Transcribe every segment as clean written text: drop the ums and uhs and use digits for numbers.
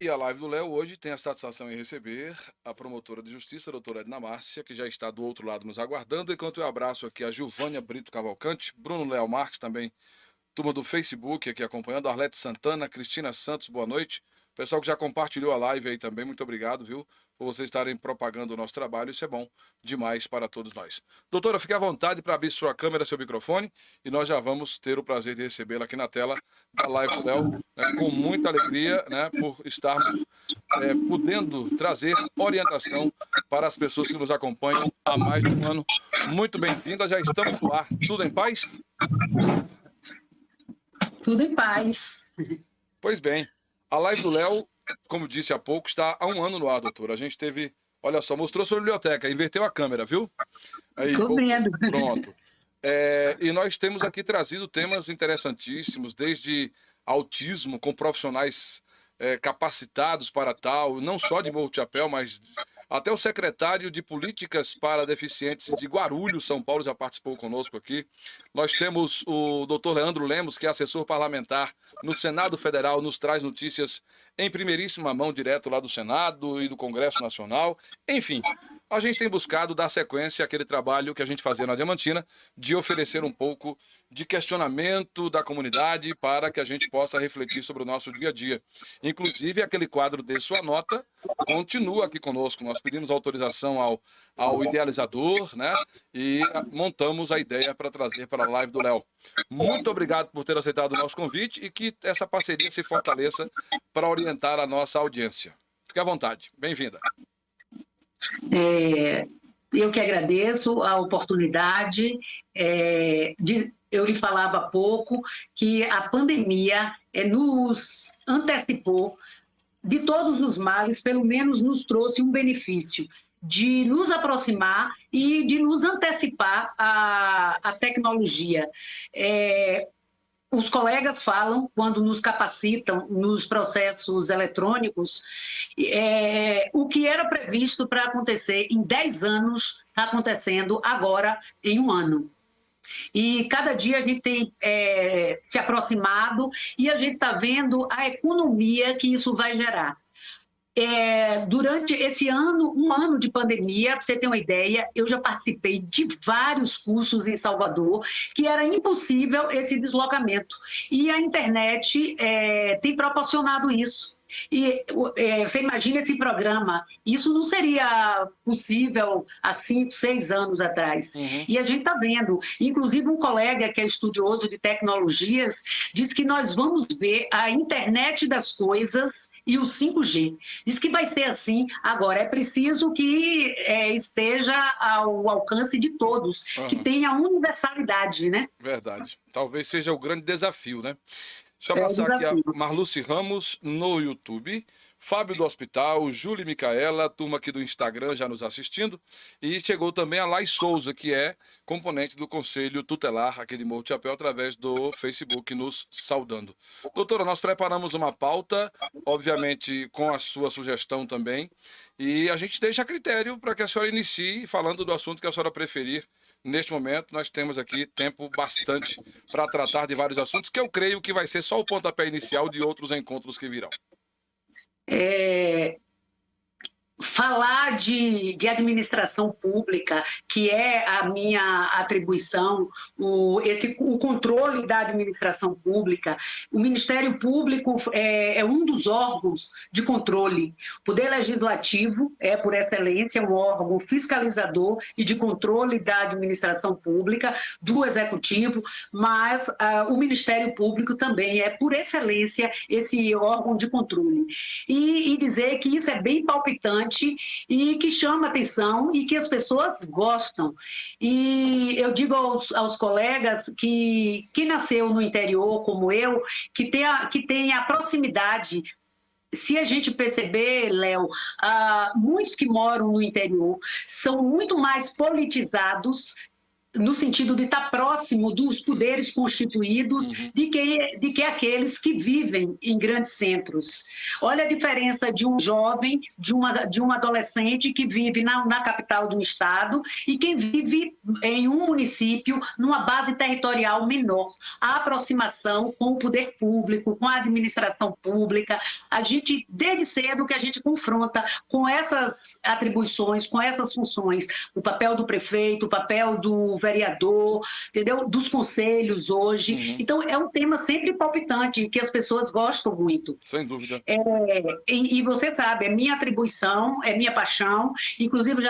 E a live do Léo hoje tem a satisfação em receber a promotora de justiça, a doutora Edna Márcia, que já está do outro lado nos aguardando, enquanto eu abraço aqui a Gilvânia Brito Cavalcante, Bruno Léo Marques também, turma do Facebook aqui acompanhando, Arlete Santana, Cristina Santos, boa noite. Pessoal que já compartilhou a live aí também, muito obrigado, viu? Por vocês estarem propagando o nosso trabalho, isso é bom demais para todos nós. Doutora, fique à vontade para abrir sua câmera, seu microfone, e nós já vamos ter o prazer de recebê-la aqui na tela da live do Léo, né, com muita alegria, né, por estarmos podendo trazer orientação para as pessoas que nos acompanham há mais de um ano. Muito bem-vindas, já estamos no ar. Tudo em paz? Tudo em paz. Pois bem, a live do Léo, como disse há pouco, está há um ano no ar, doutor. A gente teve, olha só, mostrou sua biblioteca, inverteu a câmera, viu? Aí, Estou voltou. vendo. Pronto. E nós temos aqui trazido temas interessantíssimos, desde autismo, com profissionais capacitados para tal, não só de Morro de Chapéu, mas até o secretário de Políticas para Deficientes de Guarulhos, São Paulo, já participou conosco aqui. Nós temos o doutor Leandro Lemos, que é assessor parlamentar no Senado Federal, nos traz notícias em primeiríssima mão, direto lá do Senado e do Congresso Nacional. Enfim, a gente tem buscado dar sequência àquele trabalho que a gente fazia na Diamantina, de oferecer um pouco de questionamento da comunidade para que a gente possa refletir sobre o nosso dia a dia. Inclusive, aquele quadro de sua nota continua aqui conosco. Nós pedimos autorização ao idealizador, né? E montamos a ideia para trazer para a live do Léo. Muito obrigado por ter aceitado o nosso convite e que essa parceria se fortaleça para orientar a nossa audiência. Fique à vontade. Bem-vinda. Eu que agradeço a oportunidade eu lhe falava há pouco que a pandemia nos antecipou de todos os males, pelo menos nos trouxe um benefício de nos aproximar e de nos antecipar à tecnologia. Os colegas falam, quando nos capacitam nos processos eletrônicos, o que era previsto para acontecer em 10 anos está acontecendo agora em um ano. E cada dia a gente tem se aproximado e a gente está vendo a economia que isso vai gerar. Durante esse ano, um ano de pandemia, para você ter uma ideia, eu já participei de vários cursos em Salvador, que era impossível esse deslocamento. E a internet tem proporcionado isso. E você imagina esse programa, isso não seria possível há 5, 6 anos atrás. Uhum. E a gente está vendo, inclusive um colega que é estudioso de tecnologias, diz que nós vamos ver a internet das coisas e o 5G. Diz que vai ser assim. Agora, é preciso que esteja ao alcance de todos, que tenha universalidade, né? Verdade. Talvez seja o grande desafio, né? Deixa eu passar aqui a Marluce Ramos no YouTube, Fábio do Hospital, Júlia e Micaela, a turma aqui do Instagram já nos assistindo, e chegou também a Lai Souza, que é componente do Conselho Tutelar aqui de Morro de Chapéu, através do Facebook, nos saudando. Doutora, nós preparamos uma pauta, obviamente com a sua sugestão também, e a gente deixa a critério para que a senhora inicie falando do assunto que a senhora preferir. Neste momento, nós temos aqui tempo bastante para tratar de vários assuntos, que eu creio que vai ser só o pontapé inicial de outros encontros que virão. Falar de administração pública, que é a minha atribuição, o controle da administração pública, o Ministério Público é um dos órgãos de controle. O Poder Legislativo é, por excelência, um órgão fiscalizador e de controle da administração pública, do Executivo, mas o Ministério Público também é, por excelência, esse órgão de controle. E dizer que isso é bem palpitante e que chama atenção e que as pessoas gostam. E eu digo aos colegas que nasceu no interior, como eu, que tem a proximidade. Se a gente perceber, Léo, muitos que moram no interior são muito mais politizados no sentido de estar próximo dos poderes constituídos de que aqueles que vivem em grandes centros. Olha a diferença de um jovem, de um adolescente que vive na capital do estado e quem vive em um município, numa base territorial menor. A aproximação com o poder público, com a administração pública, a gente, desde cedo, que a gente confronta com essas atribuições, com essas funções, o papel do prefeito, o papel do vereador, entendeu? Dos conselhos hoje. Então, é um tema sempre palpitante, que as pessoas gostam muito. Sem dúvida. E você sabe, é minha atribuição, é minha paixão. Inclusive,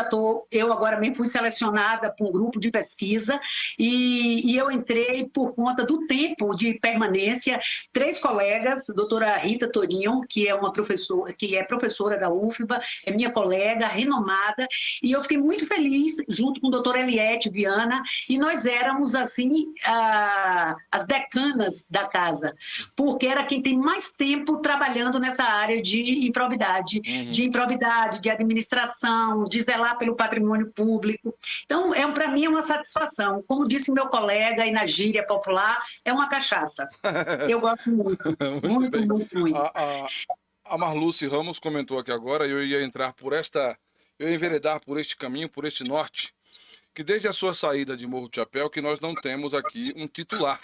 eu agora mesmo fui selecionada por um grupo de pesquisa e eu entrei por conta do tempo de permanência. 3 colegas, a doutora Rita Torinho, que é professora da UFBA, é minha colega, renomada, e eu fiquei muito feliz, junto com o doutor Eliette Viana, e nós éramos, assim, as decanas da casa, porque era quem tem mais tempo trabalhando nessa área de improbidade, de administração, de zelar pelo patrimônio público. Então, para mim, é uma satisfação. Como disse meu colega aí na gíria popular, é uma cachaça. Eu gosto muito, muito. A Marluce Ramos comentou aqui agora, eu ia enveredar por este caminho, por este norte, que desde a sua saída de Morro do Chapéu, que nós não temos aqui um titular,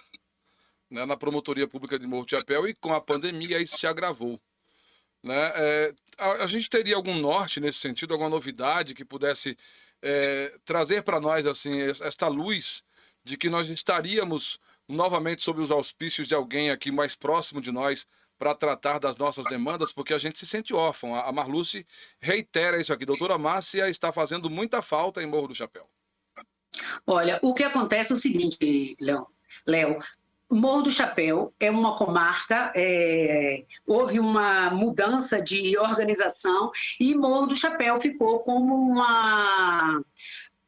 né, na Promotoria Pública de Morro do Chapéu, e com a pandemia isso se agravou. Né? A gente teria algum norte nesse sentido, alguma novidade que pudesse trazer para nós assim, esta luz de que nós estaríamos novamente sob os auspícios de alguém aqui mais próximo de nós para tratar das nossas demandas, porque a gente se sente órfão. A Marluce reitera isso aqui. Doutora Márcia está fazendo muita falta em Morro do Chapéu. Olha, o que acontece é o seguinte, Léo. Morro do Chapéu é uma comarca, houve uma mudança de organização e Morro do Chapéu ficou como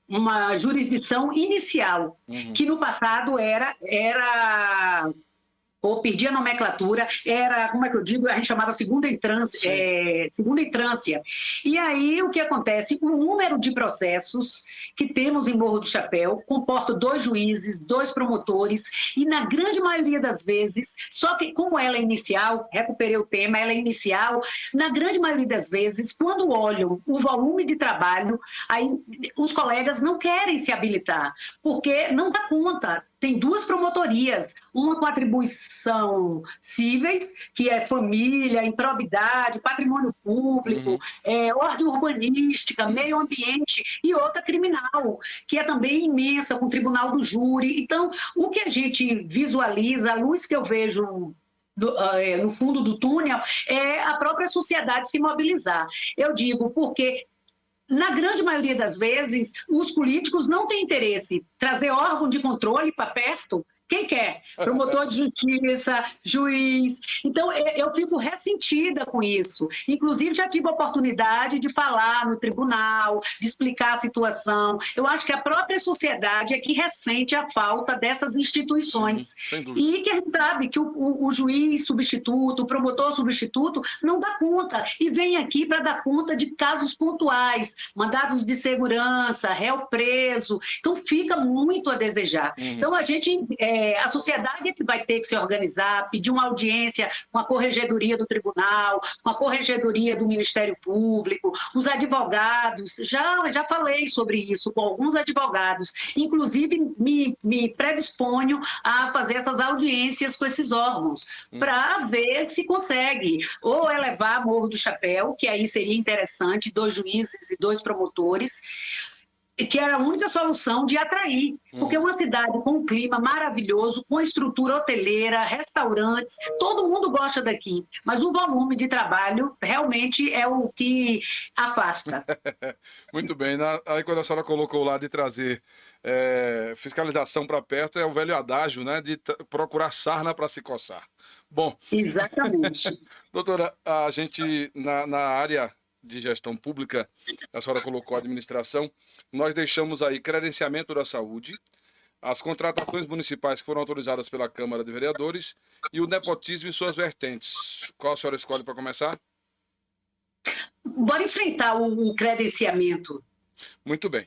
uma jurisdição inicial, que no passado era ou perdi a nomenclatura, era, como é que eu digo, a gente chamava segunda entrância. E aí, o que acontece? O número de processos que temos em Morro do Chapéu comporta 2 juízes, 2 promotores, e na grande maioria das vezes, só que como ela é inicial, recuperei o tema, ela é inicial, na grande maioria das vezes, quando olham o volume de trabalho, aí os colegas não querem se habilitar, porque não dá conta. Tem 2 promotorias, uma com atribuição cíveis, que é família, improbidade, patrimônio público, ordem urbanística, meio ambiente, e outra criminal, que é também imensa, com o tribunal do júri. Então, o que a gente visualiza, a luz que eu vejo no fundo do túnel, é a própria sociedade se mobilizar. Eu digo porque na grande maioria das vezes, os políticos não têm interesse trazer órgão de controle para perto. Quem quer? Promotor de justiça, juiz. Então, eu fico ressentida com isso. Inclusive, já tive a oportunidade de falar no tribunal, de explicar a situação. Eu acho que a própria sociedade é que ressente a falta dessas instituições. Sim, e que a gente sabe que o juiz substituto, o promotor substituto, não dá conta. E vem aqui para dar conta de casos pontuais, mandados de segurança, réu preso. Então, fica muito a desejar. Então, a sociedade é que vai ter que se organizar, pedir uma audiência com a corregedoria do tribunal, com a corregedoria do Ministério Público, os advogados, já falei sobre isso com alguns advogados, inclusive me predisponho a fazer essas audiências com esses órgãos, para ver se consegue, ou elevar Morro do Chapéu, que aí seria interessante, 2 juízes e 2 promotores, que era a única solução de atrair, porque é uma cidade com um clima maravilhoso, com estrutura hoteleira, restaurantes, todo mundo gosta daqui, mas o volume de trabalho realmente é o que afasta. Muito bem, aí quando a senhora colocou lá de trazer fiscalização para perto, é o velho adágio, né, de procurar sarna para se coçar. Bom, exatamente. Doutora, a gente na área de gestão pública, a senhora colocou a administração, nós deixamos aí credenciamento da saúde, as contratações municipais que foram autorizadas pela Câmara de Vereadores e o nepotismo em suas vertentes. Qual a senhora escolhe para começar? Bora enfrentar o credenciamento. Muito bem.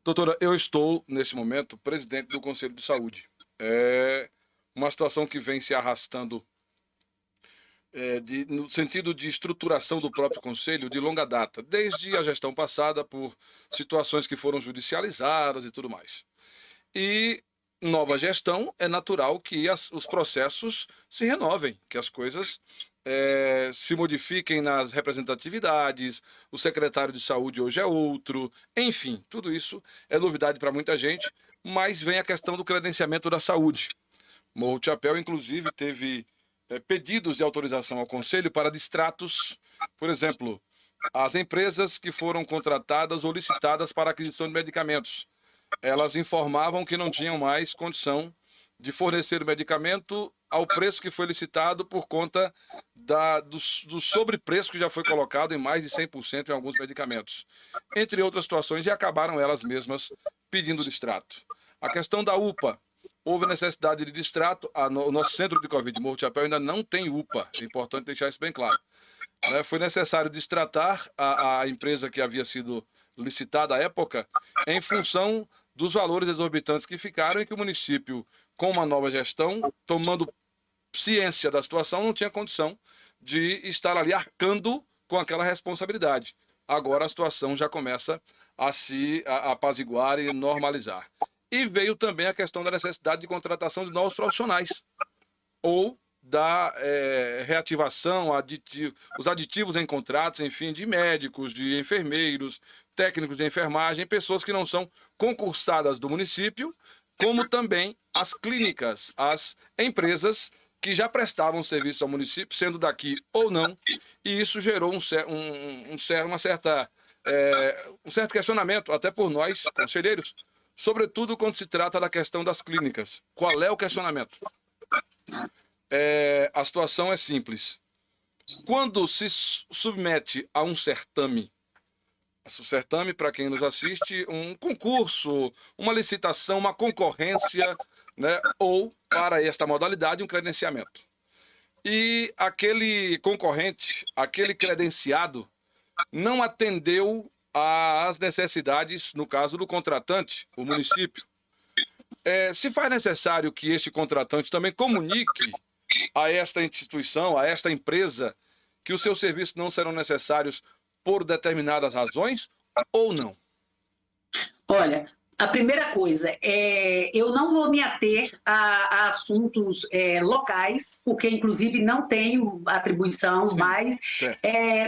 Doutora, eu estou, neste momento, presidente do Conselho de Saúde. É uma situação que vem se arrastando no sentido de estruturação do próprio Conselho de longa data, desde a gestão passada, por situações que foram judicializadas e tudo mais. E nova gestão, é natural que os processos se renovem, que as coisas se modifiquem nas representatividades, o secretário de saúde hoje é outro, enfim, tudo isso é novidade para muita gente, mas vem a questão do credenciamento da saúde. Morro de Chapéu, inclusive, teve pedidos de autorização ao Conselho para distratos, por exemplo, as empresas que foram contratadas ou licitadas para aquisição de medicamentos. Elas informavam que não tinham mais condição de fornecer o medicamento ao preço que foi licitado por conta do sobrepreço que já foi colocado em mais de 100% em alguns medicamentos, entre outras situações, e acabaram elas mesmas pedindo distrato. A questão da UPA, houve necessidade de distrato, o nosso centro de Covid de Morro de Chapéu ainda não tem UPA, é importante deixar isso bem claro. Foi necessário distratar a empresa que havia sido licitada à época em função dos valores exorbitantes que ficaram e que o município, com uma nova gestão, tomando ciência da situação, não tinha condição de estar ali arcando com aquela responsabilidade. Agora a situação já começa a se apaziguar e normalizar. E veio também a questão da necessidade de contratação de novos profissionais, ou da reativação, os aditivos em contratos, enfim, de médicos, de enfermeiros, técnicos de enfermagem, pessoas que não são concursadas do município, como também as clínicas, as empresas que já prestavam serviço ao município, sendo daqui ou não, e isso gerou um certo questionamento, até por nós, conselheiros, sobretudo quando se trata da questão das clínicas. Qual é o questionamento? A situação é simples. Quando se submete a um certame, o certame, para quem nos assiste, um concurso, uma licitação, uma concorrência, né, ou, para esta modalidade, um credenciamento. E aquele concorrente, aquele credenciado, não atendeu às necessidades, no caso do contratante, o município. Se faz necessário que este contratante também comunique a esta instituição, a esta empresa, que os seus serviços não serão necessários por determinadas razões ou não? Olha, a primeira coisa, eu não vou me ater a assuntos locais, porque, inclusive, não tenho atribuição, sim, mas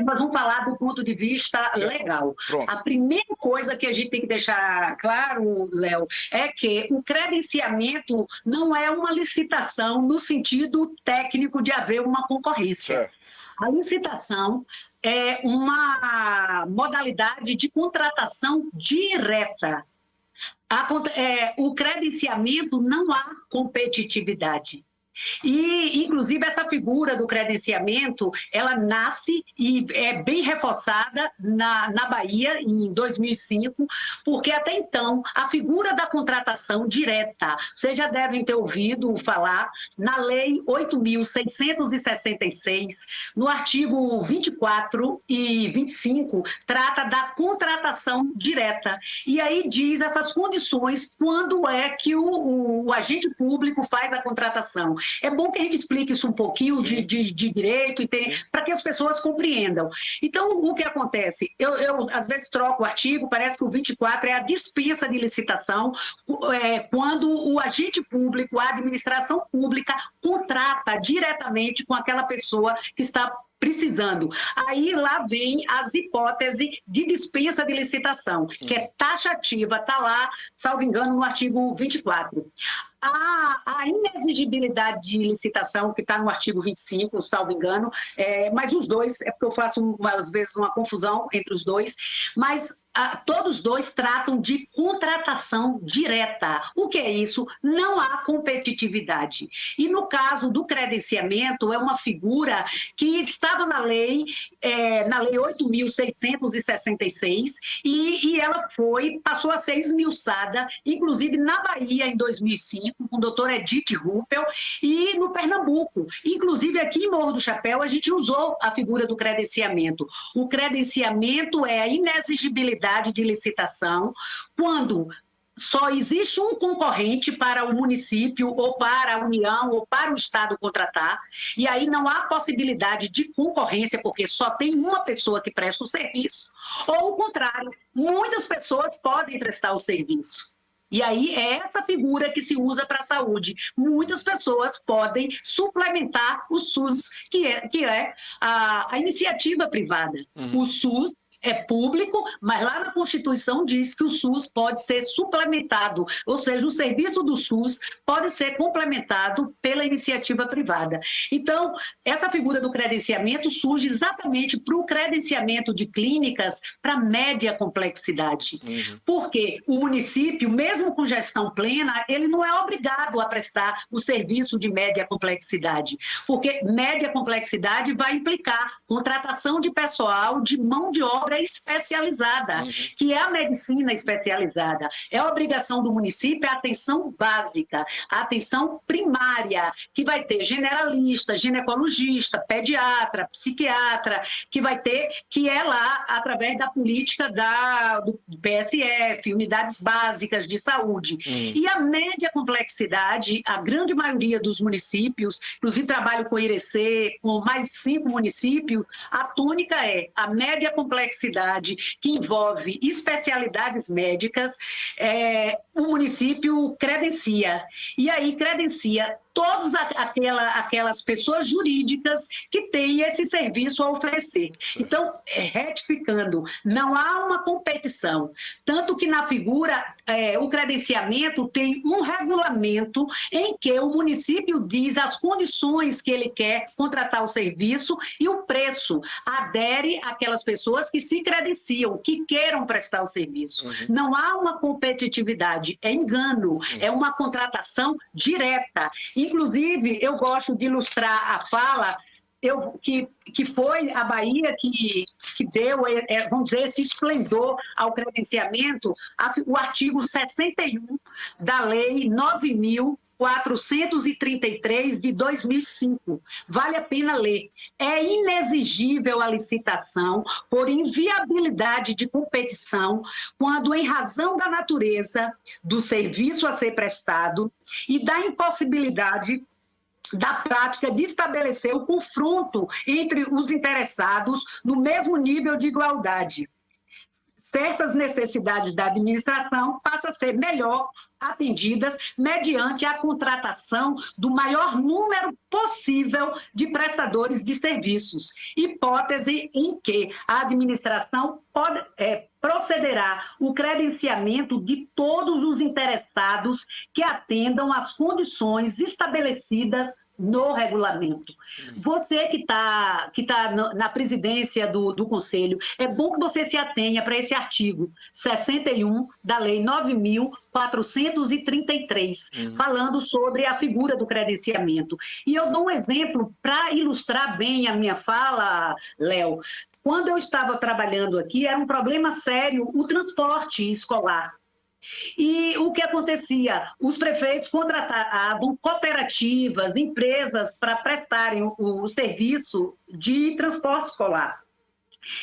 nós vamos falar do ponto de vista legal. Pronto. A primeira coisa que a gente tem que deixar claro, Léo, é que o credenciamento não é uma licitação no sentido técnico de haver uma concorrência. Certo. A licitação é uma modalidade de contratação direta. O credenciamento não há competitividade. E, inclusive, essa figura do credenciamento, ela nasce e é bem reforçada na Bahia, em 2005, porque até então a figura da contratação direta, vocês já devem ter ouvido falar na Lei 8.666, no artigo 24 e 25, trata da contratação direta. E aí diz essas condições, quando é que o agente público faz a contratação. É bom que a gente explique isso um pouquinho de direito, para que as pessoas compreendam. Então, o que acontece? Eu às vezes troco o artigo, parece que o 24 é a dispensa de licitação, quando o agente público, a administração pública, contrata diretamente com aquela pessoa que está precisando. Aí lá vem as hipóteses de dispensa de licitação, que é taxativa, está lá, salvo engano, no artigo 24. A inexigibilidade de licitação, que está no artigo 25, salvo engano, mas os dois, é porque eu faço, às vezes, uma confusão entre os dois, mas todos dois tratam de contratação direta. O que é isso? Não há competitividade. E no caso do credenciamento, é uma figura que estava na lei 8.666, e ela passou a ser esmiuçada, inclusive na Bahia, em 2005, Público, com o doutor Edith Ruppel, e no Pernambuco. Inclusive, aqui em Morro do Chapéu, a gente usou a figura do credenciamento. O credenciamento é a inexigibilidade de licitação quando só existe um concorrente para o município, ou para a União, ou para o Estado contratar, e aí não há possibilidade de concorrência, porque só tem uma pessoa que presta o serviço, ou o contrário, muitas pessoas podem prestar o serviço. E aí é essa figura que se usa para a saúde. Muitas pessoas podem suplementar o SUS, que é a iniciativa privada. O SUS é público, mas lá na Constituição diz que o SUS pode ser suplementado, ou seja, o serviço do SUS pode ser complementado pela iniciativa privada. Então, essa figura do credenciamento surge exatamente para o credenciamento de clínicas para média complexidade. Porque o município, mesmo com gestão plena, ele não é obrigado a prestar o serviço de média complexidade, porque média complexidade vai implicar contratação de pessoal de mão de obra especializada, que é a medicina especializada. É obrigação do município a atenção básica, a atenção primária, que vai ter generalista, ginecologista, pediatra, psiquiatra, que vai ter, que é lá através da política do PSF, unidades básicas de saúde. E a média complexidade, a grande maioria dos municípios, inclusive trabalho com o IRC, com mais 5 municípios, a tônica é a média complexidade que envolve especialidades médicas, o município credencia. E aí credencia todas aquelas pessoas jurídicas que têm esse serviço a oferecer. Então, retificando, não há uma competição. Tanto que na figura, o credenciamento tem um regulamento em que o município diz as condições que ele quer contratar o serviço e o preço. Adere àquelas pessoas que se credenciam, que queiram prestar o serviço. Não há uma competitividade, é engano, é uma contratação direta. Inclusive, eu gosto de ilustrar a fala que foi a Bahia que deu, vamos dizer, esse esplendor ao credenciamento, o artigo 61 da Lei 9.433 de 2005. Vale a pena ler. É inexigível a licitação por inviabilidade de competição quando, em razão da natureza do serviço a ser prestado e da impossibilidade da prática de estabelecer o confronto entre os interessados no mesmo nível de igualdade. Certas necessidades da administração passam a ser melhor atendidas mediante a contratação do maior número possível de prestadores de serviços, hipótese em que a administração procederá o credenciamento de todos os interessados que atendam às condições estabelecidas no regulamento. Você que tá na presidência do Conselho, é bom que você se atenha para esse artigo 61 da Lei 9.433, falando sobre a figura do credenciamento. E eu dou um exemplo para ilustrar bem a minha fala, Léo. Quando eu estava trabalhando aqui, era um problema sério o transporte escolar. E o que acontecia? Os prefeitos contratavam cooperativas, empresas para prestarem o serviço de transporte escolar.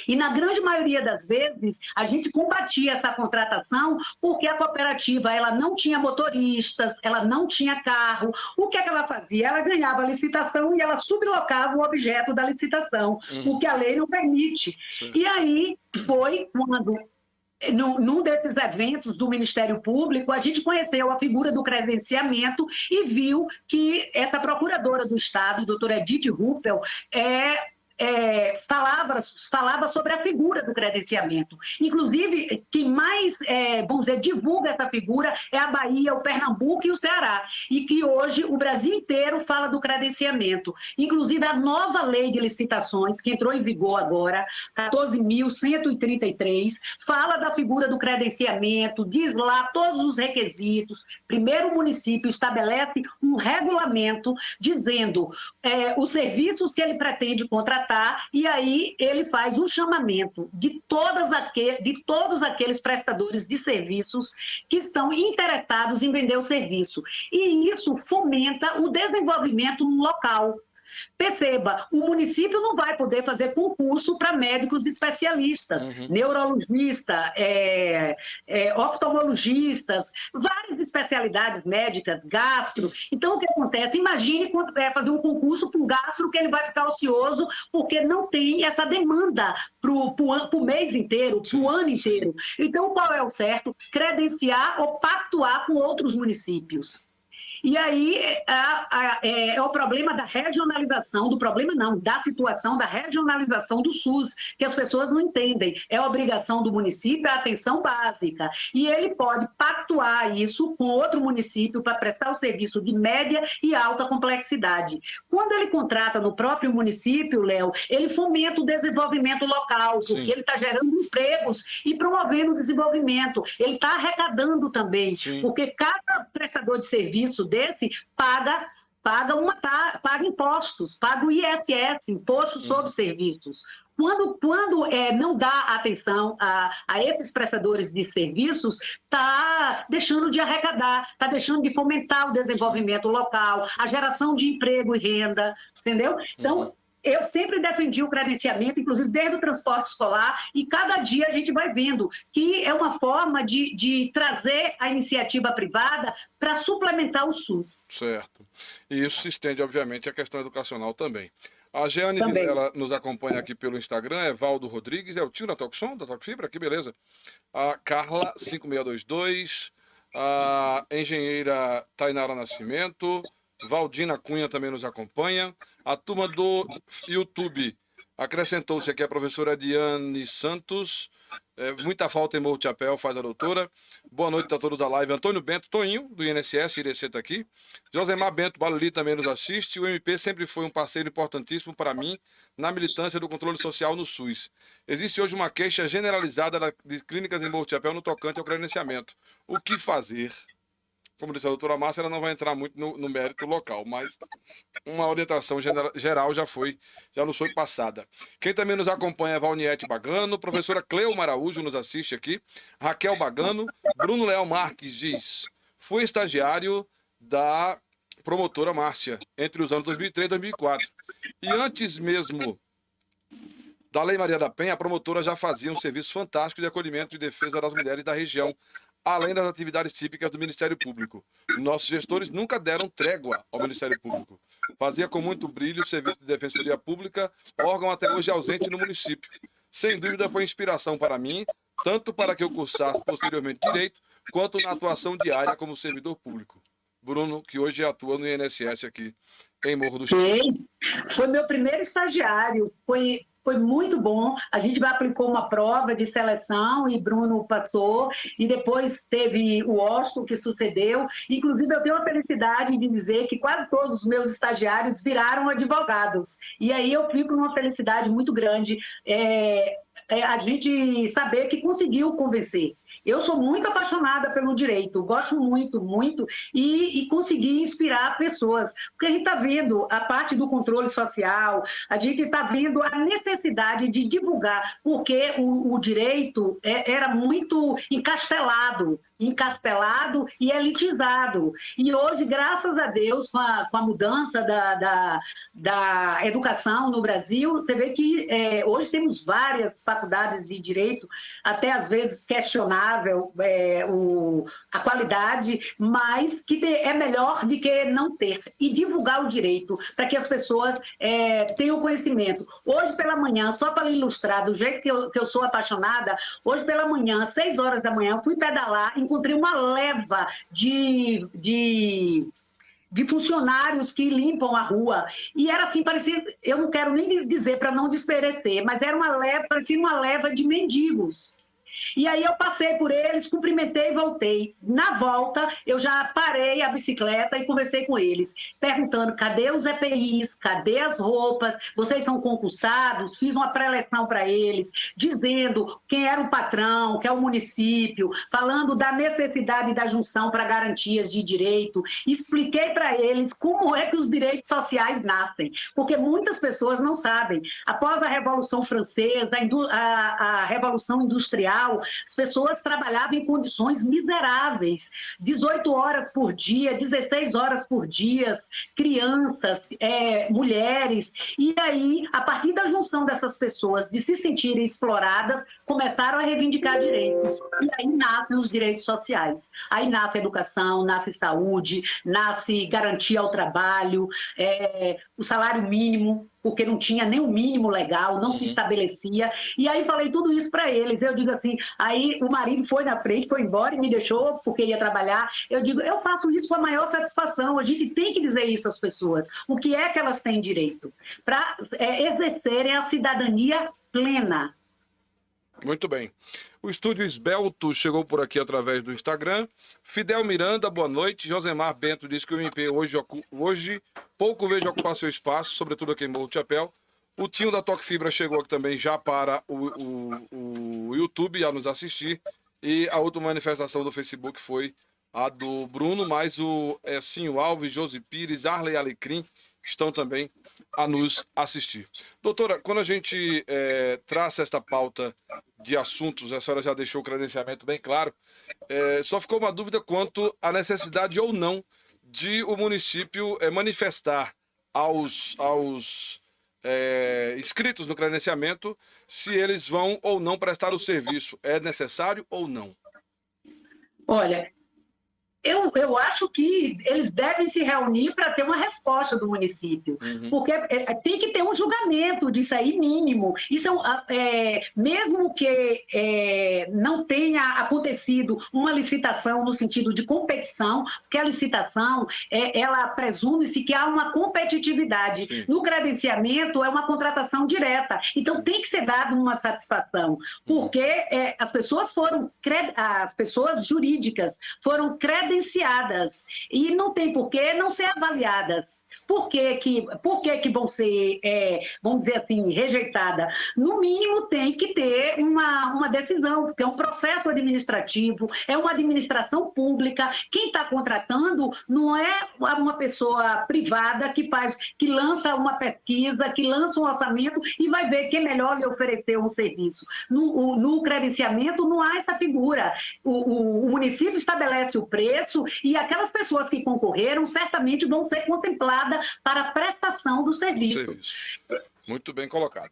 E na grande maioria das vezes, a gente combatia essa contratação porque a cooperativa ela não tinha motoristas, ela não tinha carro. O que é que ela fazia? Ela ganhava a licitação e ela sublocava o objeto da licitação, o que a lei não permite. Sim. E aí foi quando, num desses eventos do Ministério Público, a gente conheceu a figura do credenciamento e viu que essa procuradora do Estado, doutora Edith Ruppel, falava sobre a figura do credenciamento. Inclusive, quem mais, vamos dizer, divulga essa figura é a Bahia, o Pernambuco e o Ceará. E que hoje o Brasil inteiro fala do credenciamento. Inclusive, a nova lei de licitações, que entrou em vigor agora, 14.133, fala da figura do credenciamento, diz lá todos os requisitos. Primeiro, o município estabelece um regulamento dizendo os serviços que ele pretende contratar, contratar, e aí ele faz um chamamento de todos aqueles prestadores de serviços que estão interessados em vender o serviço. E isso fomenta o desenvolvimento no local. Perceba, o município não vai poder fazer concurso para médicos especialistas, neurologistas, oftalmologistas, várias especialidades médicas, gastro. Então, o que acontece? Imagine fazer um concurso para um gastro que ele vai ficar ocioso porque não tem essa demanda para o mês inteiro, para o ano inteiro. Então, qual é o certo? Credenciar ou pactuar com outros municípios. E aí é o problema da regionalização, da situação da regionalização do SUS, que as pessoas não entendem. É obrigação do município, é a atenção básica. E ele pode pactuar isso com outro município para prestar o serviço de média e alta complexidade. Quando ele contrata no próprio município, Léo, ele fomenta o desenvolvimento local, porque ele está gerando empregos e promovendo o desenvolvimento. Ele está arrecadando também, porque cada prestador de serviço desse paga impostos, paga o ISS, Imposto sobre Serviços. Quando não dá atenção a esses prestadores de serviços, está deixando de arrecadar, está deixando de fomentar o desenvolvimento local, a geração de emprego e renda, entendeu? Então, eu sempre defendi o credenciamento, inclusive desde o transporte escolar, e cada dia a gente vai vendo que é uma forma de trazer a iniciativa privada para suplementar o SUS. Certo. E isso se estende, obviamente, à questão educacional também. A Jeane Vilela nos acompanha aqui pelo Instagram, é Valdo Rodrigues, é o tio da Toxon, da Tocfibra, que beleza. A Carla, 5622, a engenheira Tainara Nascimento, Valdina Cunha também nos acompanha. A turma do YouTube acrescentou-se aqui a professora Diane Santos. Muita falta em Morro de Chapéu, faz a doutora. Boa noite a todos da live. Antônio Bento, Toninho, do INSS, IRC está aqui. Josemar Bento Balali também nos assiste. O MP sempre foi um parceiro importantíssimo para mim na militância do controle social no SUS. Existe hoje uma queixa generalizada de clínicas em Morro de Chapéu no tocante ao credenciamento. O que fazer? Como disse a doutora Márcia, ela não vai entrar muito no mérito local, mas uma orientação geral já nos foi passada. Quem também nos acompanha é Valniette Bagano, professora Cleo Araújo nos assiste aqui, Raquel Bagano, Bruno Leal Marques diz, fui estagiário da promotora Márcia entre os anos 2003 e 2004. E antes mesmo da Lei Maria da Penha, a promotora já fazia um serviço fantástico de acolhimento e defesa das mulheres da região, além das atividades típicas do Ministério Público. Nossos gestores nunca deram trégua ao Ministério Público. Fazia com muito brilho o Serviço de Defensoria Pública, órgão até hoje ausente no município. Sem dúvida foi inspiração para mim, tanto para que eu cursasse posteriormente Direito, quanto na atuação diária como servidor público. Bruno, que hoje atua no INSS aqui em Morro do Chapéu. Foi meu primeiro estagiário, foi muito bom. A gente aplicou uma prova de seleção e Bruno passou, e depois teve o Washington que sucedeu. Inclusive, eu tenho a felicidade de dizer que quase todos os meus estagiários viraram advogados. E aí eu fico numa felicidade muito grande a gente saber que conseguiu convencer. Eu sou muito apaixonada pelo direito, gosto muito, muito, e consegui inspirar pessoas, porque a gente está vendo a parte do controle social, a gente está vendo a necessidade de divulgar, porque o direito era muito encastelado e elitizado. E hoje, graças a Deus, com a mudança da educação no Brasil, você vê que hoje temos várias faculdades de direito, até às vezes questionável a qualidade, mas que é melhor do que não ter. E divulgar o direito, para que as pessoas tenham conhecimento. Hoje pela manhã, só para ilustrar, do jeito que eu sou apaixonada, hoje pela manhã, 6 horas da manhã, eu fui pedalar, encontrei uma leva de funcionários que limpam a rua. E era assim, parecia, eu não quero nem dizer para não desperecer, mas era parecia uma leva de mendigos. E aí eu passei por eles, cumprimentei e voltei. Na volta, eu já parei a bicicleta e conversei com eles, perguntando: cadê os EPIs? Cadê as roupas? Vocês são concursados? Fiz uma pré-eleção para eles, dizendo quem era o patrão, que é o município, falando da necessidade da junção para garantias de direito. Expliquei para eles como é que os direitos sociais nascem, porque muitas pessoas não sabem. Após a Revolução Francesa, a Revolução Industrial, as pessoas trabalhavam em condições miseráveis, 18 horas por dia, 16 horas por dia, crianças, mulheres. E aí, a partir da junção dessas pessoas, de se sentirem exploradas, começaram a reivindicar direitos. E aí nascem os direitos sociais. Aí nasce a educação, nasce saúde, nasce garantia ao trabalho, o salário mínimo, porque não tinha nem o mínimo legal, não se estabelecia. E aí falei tudo isso para eles. Eu digo assim, aí o marido foi na frente, foi embora e me deixou porque ia trabalhar. Eu digo, eu faço isso com a maior satisfação. A gente tem que dizer isso às pessoas. O que é que elas têm direito? Para exercerem a cidadania plena. Muito bem. O Estúdio Esbelto chegou por aqui através do Instagram. Fidel Miranda, boa noite. Josemar Bento diz que o MP hoje pouco vejo ocupar seu espaço, sobretudo aqui em Morro do Chapéu. O Tinho da Toque Fibra chegou aqui também já para o YouTube a nos assistir. E a outra manifestação do Facebook foi a do Bruno, mas o Cinho Alves, Josi Pires, Arley Alecrim estão também a nos assistir. Doutora, quando a gente traça esta pauta de assuntos, a senhora já deixou o credenciamento bem claro, só ficou uma dúvida quanto à necessidade ou não de o município manifestar aos inscritos no credenciamento se eles vão ou não prestar o serviço. É necessário ou não? Olha, eu acho que eles devem se reunir para ter uma resposta do município, porque tem que ter um julgamento disso aí mínimo. Isso mesmo que não tenha acontecido uma licitação no sentido de competição, porque a licitação ela presume-se que há uma competitividade. Sim. No credenciamento é uma contratação direta, então tem que ser dada uma satisfação, porque as pessoas jurídicas foram credenciadas e não tem por que não ser avaliadas. Por que vão ser, vamos dizer assim, rejeitadas? No mínimo, tem que ter uma decisão, porque é um processo administrativo, é uma administração pública. Quem está contratando não é uma pessoa privada que lança uma pesquisa, que lança um orçamento e vai ver quem é melhor lhe oferecer um serviço. No credenciamento não há essa figura. O município estabelece o preço e aquelas pessoas que concorreram certamente vão ser contempladas para a prestação do serviço. Muito bem colocado.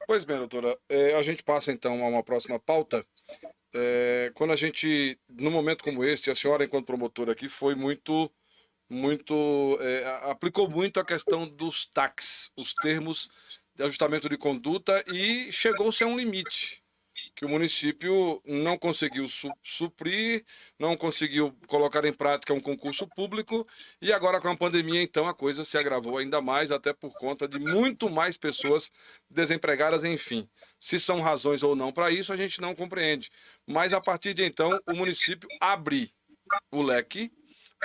Pois bem, doutora, a gente passa então a uma próxima pauta. Quando a gente, num momento como este, a senhora, enquanto promotora aqui, foi aplicou muito a questão dos TACs, os termos de ajustamento de conduta, e chegou-se a um limite que o município não conseguiu suprir, não conseguiu colocar em prática um concurso público, e agora com a pandemia, então, a coisa se agravou ainda mais, até por conta de muito mais pessoas desempregadas, enfim. Se são razões ou não para isso, a gente não compreende. Mas, a partir de então, o município abre o leque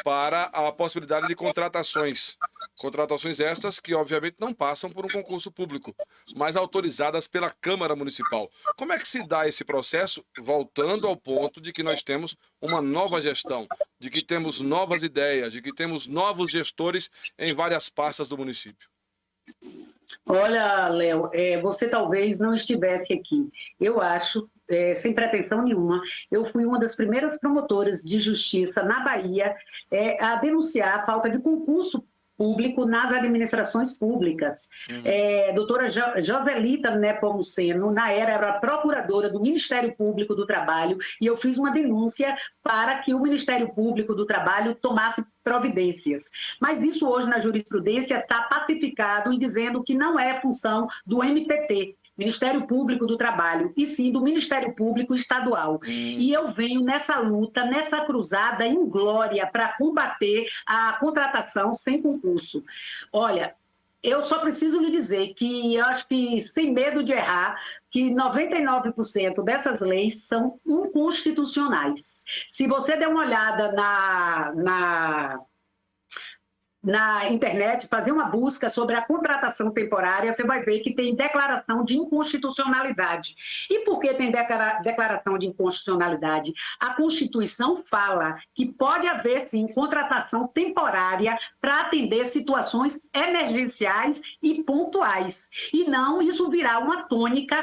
para a possibilidade de contratações. Contratações estas que, obviamente, não passam por um concurso público, mas autorizadas pela Câmara Municipal. Como é que se dá esse processo, voltando ao ponto de que nós temos uma nova gestão, de que temos novas ideias, de que temos novos gestores em várias pastas do município? Olha, Léo, você talvez não estivesse aqui. Eu acho, sem pretensão nenhuma, eu fui uma das primeiras promotoras de justiça na Bahia a denunciar a falta de concurso público nas administrações públicas. Doutora Joselita Nepomuceno, era procuradora do Ministério Público do Trabalho, e eu fiz uma denúncia para que o Ministério Público do Trabalho tomasse providências. Mas isso hoje na jurisprudência está pacificado e dizendo que não é função do MPT, Ministério Público do Trabalho, e sim do Ministério Público Estadual. E eu venho nessa luta, nessa cruzada inglória para combater a contratação sem concurso. Olha, Eu só preciso lhe dizer que eu acho que, sem medo de errar, que 99% dessas leis são inconstitucionais. Se você der uma olhada na internet, fazer uma busca sobre a contratação temporária, você vai ver que tem declaração de inconstitucionalidade. E por que tem declaração de inconstitucionalidade? A Constituição fala que pode haver, sim, contratação temporária para atender situações emergenciais e pontuais. E não isso virar uma tônica,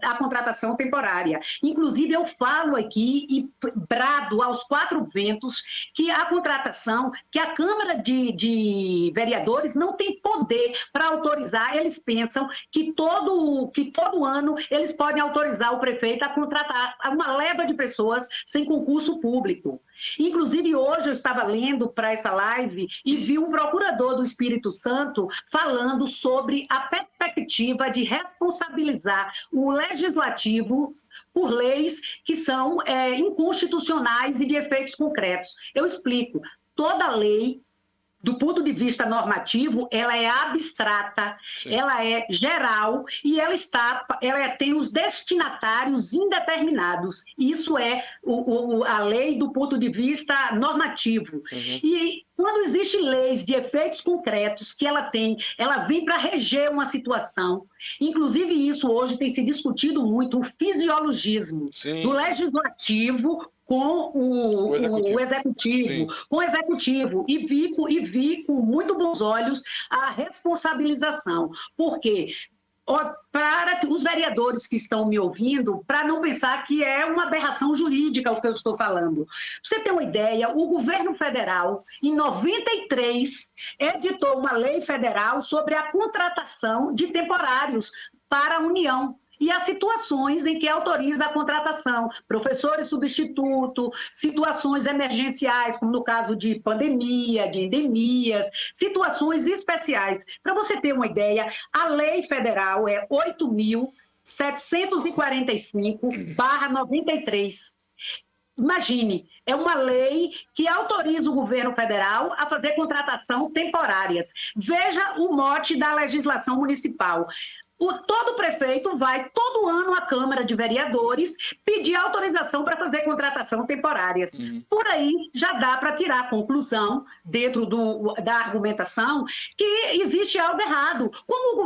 a contratação temporária. Inclusive, eu falo aqui e brado aos quatro ventos que a contratação, que a Câmara de Vereadores não tem poder para autorizar. Eles pensam que todo ano eles podem autorizar o prefeito a contratar uma leva de pessoas sem concurso público. Inclusive, hoje eu estava lendo para essa live e vi um procurador do Espírito Santo falando sobre a perspectiva de responsabilizar o legislativo por leis que são inconstitucionais e de efeitos concretos. Eu explico. Toda lei, do ponto de vista normativo, ela é abstrata, sim, ela é geral e ela tem os destinatários indeterminados. Isso é a lei do ponto de vista normativo. Uhum. E quando existem leis de efeitos concretos que ela vem para reger uma situação. Inclusive, isso hoje tem se discutido muito, o fisiologismo, sim, do legislativo com o executivo, e vi com muito bons olhos a responsabilização, porque para os vereadores que estão me ouvindo, para não pensar que é uma aberração jurídica o que eu estou falando. Pra você ter uma ideia, o governo federal, em 93, editou uma lei federal sobre a contratação de temporários para a União. E as situações em que autoriza a contratação, professores substituto, situações emergenciais, como no caso de pandemia, de endemias, situações especiais. Para você ter uma ideia, a lei federal é 8.745/93. Imagine, é uma lei que autoriza o governo federal a fazer contratação temporárias. Veja o mote da legislação municipal. Todo prefeito vai, todo ano, à Câmara de Vereadores pedir autorização para fazer contratação temporárias. Uhum. Por aí já dá para tirar a conclusão, dentro da argumentação, que existe algo errado. Como o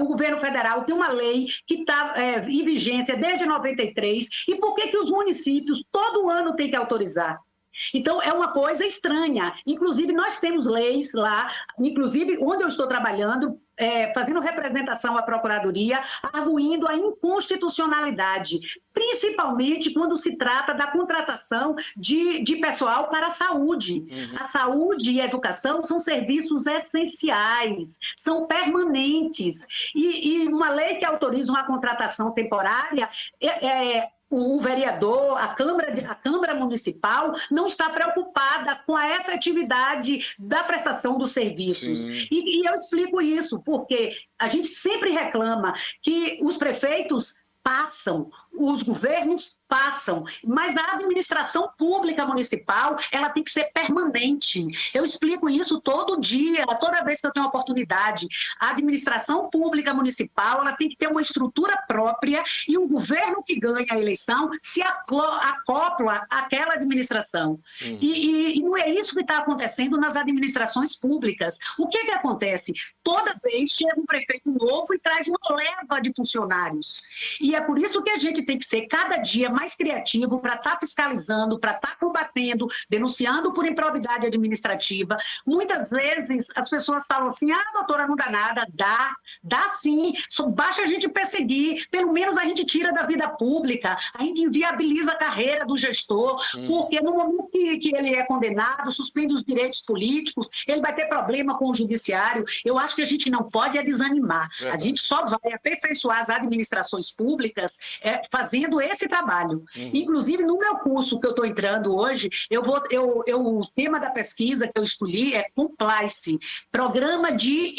governo federal tem uma lei que está em vigência desde 93, e por que os municípios todo ano têm que autorizar? Então, é uma coisa estranha. Inclusive, nós temos leis lá, inclusive onde eu estou trabalhando, fazendo representação à Procuradoria, arguindo a inconstitucionalidade, principalmente quando se trata da contratação de pessoal para a saúde. Uhum. A saúde e a educação são serviços essenciais, são permanentes. E uma lei que autoriza uma contratação temporária o vereador, a Câmara Municipal não está preocupada com a efetividade da prestação dos serviços. E eu explico isso, porque a gente sempre reclama que os prefeitos passam, os governos passam, mas a administração pública municipal, ela tem que ser permanente. Eu explico isso todo dia, toda vez que eu tenho oportunidade. A administração pública municipal, ela tem que ter uma estrutura própria e um governo que ganha a eleição se acopla àquela administração. E não é isso que está acontecendo nas administrações públicas. O que acontece? Toda vez chega um prefeito novo e traz uma leva de funcionários. E é por isso que a gente tem que ser cada dia mais criativo para estar fiscalizando, para estar combatendo, denunciando por improbidade administrativa. Muitas vezes as pessoas falam assim, doutora, não dá nada. Dá sim, basta a gente perseguir, pelo menos a gente tira da vida pública, a gente inviabiliza a carreira do gestor, porque no momento que ele é condenado, suspende os direitos políticos, ele vai ter problema com o judiciário. Eu acho que a gente não pode desanimar. A gente só vai aperfeiçoar as administrações públicas fazendo esse trabalho. Inclusive, no meu curso que eu estou entrando hoje, o tema da pesquisa que eu escolhi é Compliance, Programa de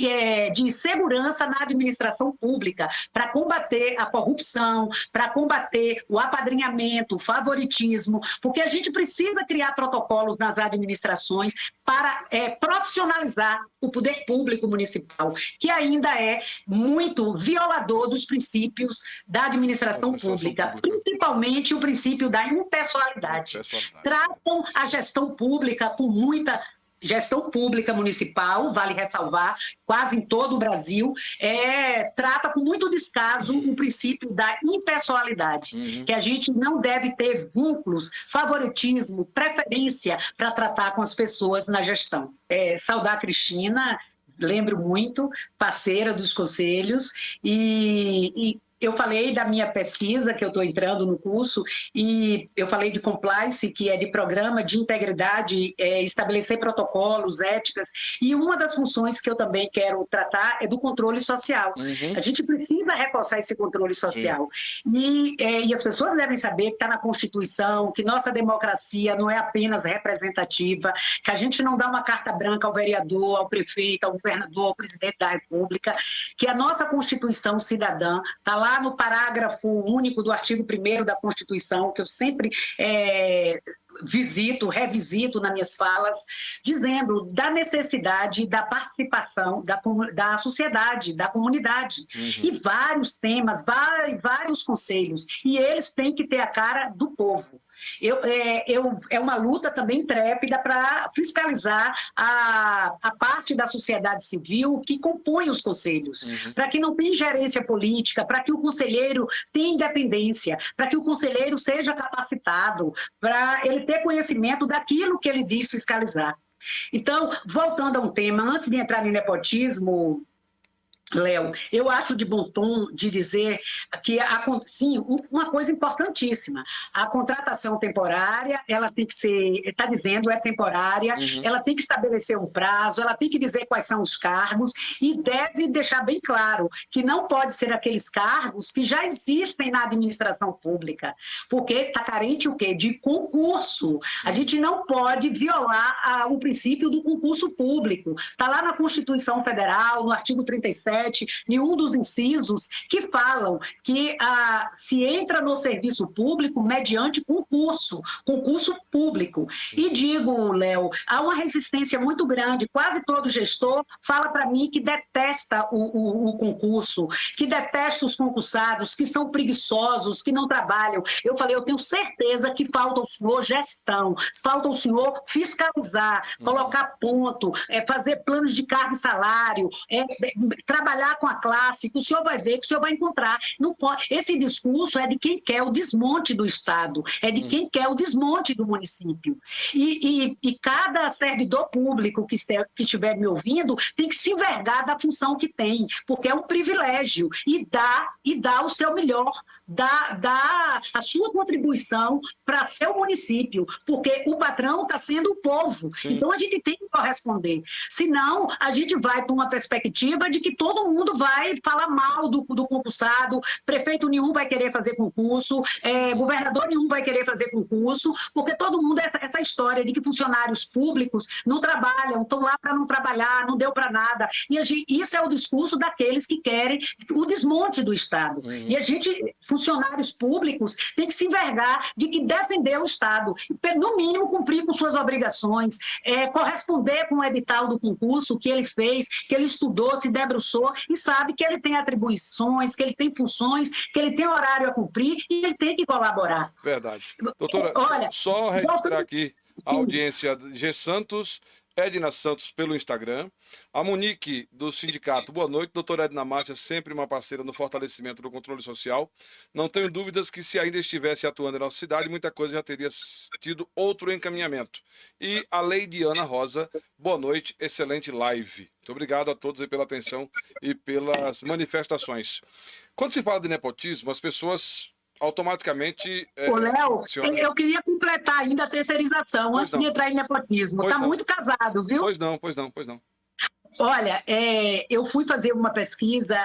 Segurança na Administração Pública, para combater a corrupção, para combater o apadrinhamento, o favoritismo, porque a gente precisa criar protocolos nas administrações para profissionalizar o poder público municipal, que ainda é muito violador dos princípios da administração pública, principalmente o princípio da impessoalidade. Tratam a gestão pública com muita... Gestão pública municipal, vale ressalvar, quase em todo o Brasil, trata com muito descaso o princípio da impessoalidade, que a gente não deve ter vínculos, favoritismo, preferência para tratar com as pessoas na gestão. Saudar a Cristina, lembro muito, parceira dos conselhos, e eu falei da minha pesquisa, que eu estou entrando no curso, e eu falei de compliance, que é de programa de integridade, estabelecer protocolos, éticas, e uma das funções que eu também quero tratar é do controle social. A gente precisa reforçar esse controle social. E as pessoas devem saber que está na Constituição, que nossa democracia não é apenas representativa, que a gente não dá uma carta branca ao vereador, ao prefeito, ao governador, ao presidente da República, que a nossa Constituição cidadã está lá no parágrafo único do artigo 1º da Constituição, que eu sempre revisito nas minhas falas, dizendo da necessidade da participação da sociedade, da comunidade. E vários temas, vários conselhos. E eles têm que ter a cara do povo. É uma luta também intrépida para fiscalizar a parte da sociedade civil que compõe os conselhos, para que não tenha ingerência política, para que o conselheiro tenha independência, para que o conselheiro seja capacitado, para ele ter conhecimento daquilo que ele diz fiscalizar. Então, voltando a um tema, antes de entrar no nepotismo, Léo, eu acho de bom tom de dizer que, sim, uma coisa importantíssima, a contratação temporária, ela tem que ser, está dizendo, é temporária, ela tem que estabelecer um prazo, ela tem que dizer quais são os cargos e deve deixar bem claro que não pode ser aqueles cargos que já existem na administração pública, porque está carente o quê? De concurso. A gente não pode violar o princípio do concurso público. Está lá na Constituição Federal, no artigo 37, nenhum dos incisos que falam que se entra no serviço público mediante concurso público. E digo, Léo, há uma resistência muito grande, quase todo gestor fala para mim que detesta o concurso, que detesta os concursados, que são preguiçosos, que não trabalham. Eu falei, eu tenho certeza que falta ao senhor gestão, falta ao senhor fiscalizar, colocar ponto, fazer planos de cargo e salário, trabalhar com a classe, que o senhor vai ver, que o senhor vai encontrar. Não pode. Esse discurso é de quem quer o desmonte do Estado, é de quem quer o desmonte do município. E cada servidor público que estiver me ouvindo tem que se envergar da função que tem, porque é um privilégio, e dá o seu melhor, dá a sua contribuição para seu município, porque o patrão está sendo o povo. Sim. Então a gente tem que corresponder. Senão, a gente vai para uma perspectiva de que todo mundo vai falar mal do concursado, prefeito nenhum vai querer fazer concurso, governador nenhum vai querer fazer concurso, porque todo mundo, essa história de que funcionários públicos não trabalham, estão lá para não trabalhar, não deu para nada. E isso é o discurso daqueles que querem o desmonte do Estado. E a gente, funcionários públicos, tem que se envergar de que defender o Estado, no mínimo cumprir com suas obrigações, corresponder com o edital do concurso que ele fez, que ele estudou, se debruçou e sabe que ele tem atribuições, que ele tem funções, que ele tem horário a cumprir e ele tem que colaborar. Verdade. Doutora, olha, só registrar aqui a audiência de G. Santos, Edna Santos pelo Instagram, a Monique do sindicato, boa noite, doutora Edna Márcia, sempre uma parceira no fortalecimento do controle social, não tenho dúvidas que se ainda estivesse atuando em nossa cidade, muita coisa já teria tido outro encaminhamento. E a Leidiana Rosa, boa noite, excelente live. Muito obrigado a todos aí pela atenção e pelas manifestações. Quando se fala de nepotismo, as pessoas automaticamente... Ô, Léo, eu queria completar ainda a terceirização, antes de entrar em nepotismo. Está muito casado, viu? Pois não. Olha, eu fui fazer uma pesquisa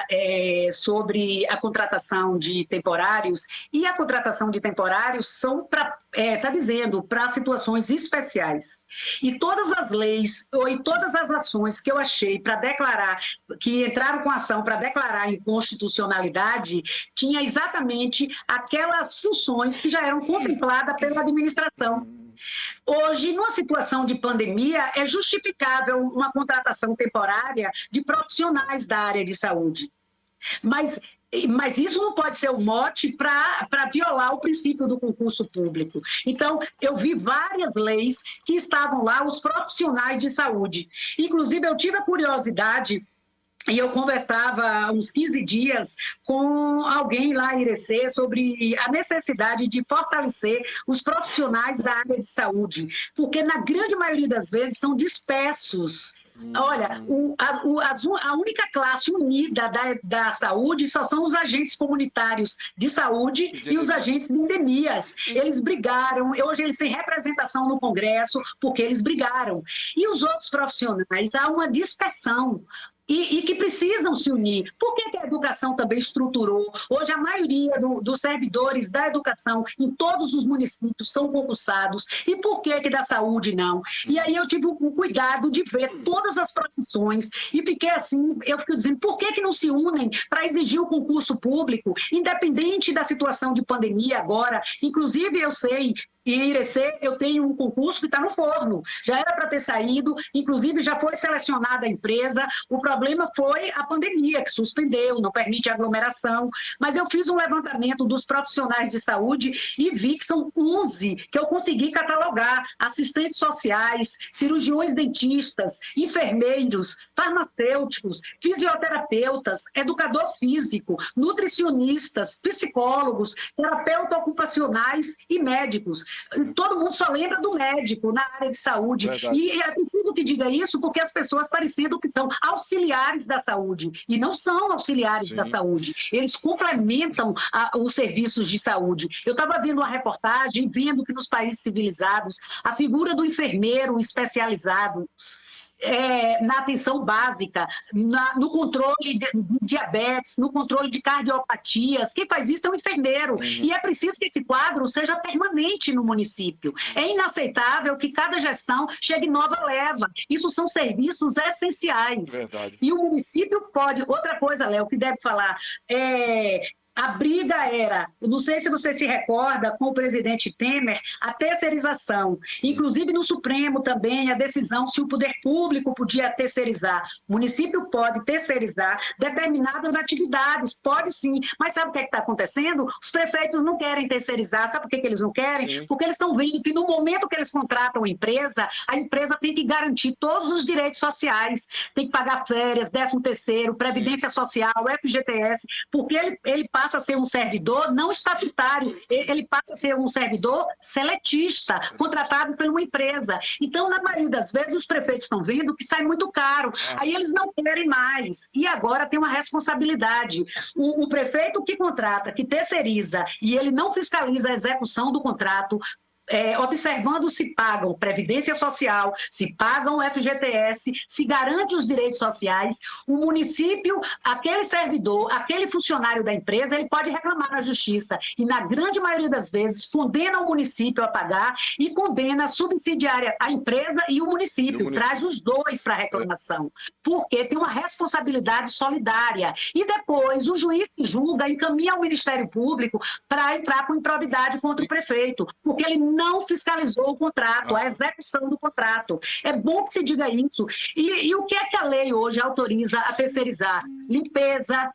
sobre a contratação de temporários, e a contratação de temporários são para, está dizendo, para situações especiais. E todas as leis, e todas as ações que eu achei para declarar, que entraram com ação para declarar inconstitucionalidade, tinha exatamente aquelas funções que já eram contempladas pela administração. Hoje, numa situação de pandemia, é justificável uma contratação temporária de profissionais da área de saúde. Mas isso não pode ser o mote para violar o princípio do concurso público. Então, eu vi várias leis que estavam lá, os profissionais de saúde. Inclusive, eu tive a curiosidade. E eu conversava há uns 15 dias com alguém lá em Irecê sobre a necessidade de fortalecer os profissionais da área de saúde, porque na grande maioria das vezes são dispersos. Olha, a única classe unida da saúde só são os agentes comunitários de saúde e os agentes de endemias. Eles brigaram, hoje eles têm representação no Congresso porque eles brigaram. E os outros profissionais, há uma dispersão. E que precisam se unir. Por que a educação também estruturou? Hoje, a maioria dos servidores da educação em todos os municípios são concursados. E por que da saúde não? E aí eu tive um cuidado de ver todas as profissões e fiquei assim, eu fico dizendo, por que não se unem para exigir o concurso público, independente da situação de pandemia agora? Inclusive, eu sei, em Irecê, eu tenho um concurso que está no forno. Já era para ter saído, inclusive já foi selecionada a empresa. O problema foi a pandemia, que suspendeu, não permite aglomeração. Mas eu fiz um levantamento dos profissionais de saúde e vi que são 11 que eu consegui catalogar. Assistentes sociais, cirurgiões dentistas, enfermeiros, farmacêuticos, fisioterapeutas, educador físico, nutricionistas, psicólogos, terapeutas ocupacionais e médicos. Todo mundo só lembra do médico na área de saúde. Verdade. E é preciso que diga isso porque as pessoas parecem que são auxiliares da saúde. E não são auxiliares da saúde. Eles complementam os serviços de saúde. Eu estava vendo uma reportagem, vendo que nos países civilizados, a figura do enfermeiro especializado na atenção básica, no controle de diabetes, no controle de cardiopatias. Quem faz isso é o enfermeiro. E é preciso que esse quadro seja permanente no município. É inaceitável que cada gestão chegue nova leva. Isso são serviços essenciais. Verdade. E o município pode... Outra coisa, Léo, que deve falar... A briga era, não sei se você se recorda, com o presidente Temer, a terceirização. Inclusive no Supremo também, a decisão se o poder público podia terceirizar. O município pode terceirizar determinadas atividades, pode sim. Mas sabe o que está acontecendo? Os prefeitos não querem terceirizar. Sabe por que eles não querem? Sim. Porque eles estão vendo que no momento que eles contratam a empresa tem que garantir todos os direitos sociais, tem que pagar férias, 13º, Previdência Social, FGTS, porque ele passa a ser um servidor não estatutário, ele passa a ser um servidor seletista, contratado por uma empresa. Então, na maioria das vezes, os prefeitos estão vendo que sai muito caro, aí eles não querem mais. E agora tem uma responsabilidade. O prefeito que contrata, que terceiriza, e ele não fiscaliza a execução do contrato, observando se pagam Previdência Social, se pagam FGTS, se garante os direitos sociais, o município, aquele servidor, aquele funcionário da empresa, ele pode reclamar na justiça e, na grande maioria das vezes, condena o município a pagar e condena subsidiária a empresa e o município, traz os dois para a reclamação, porque tem uma responsabilidade solidária. E depois, o juiz que julga encaminha ao Ministério Público para entrar com improbidade contra o prefeito, porque ele não fiscalizou o contrato, a execução do contrato. É bom que se diga isso. E o que é que a lei hoje autoriza a terceirizar? Limpeza,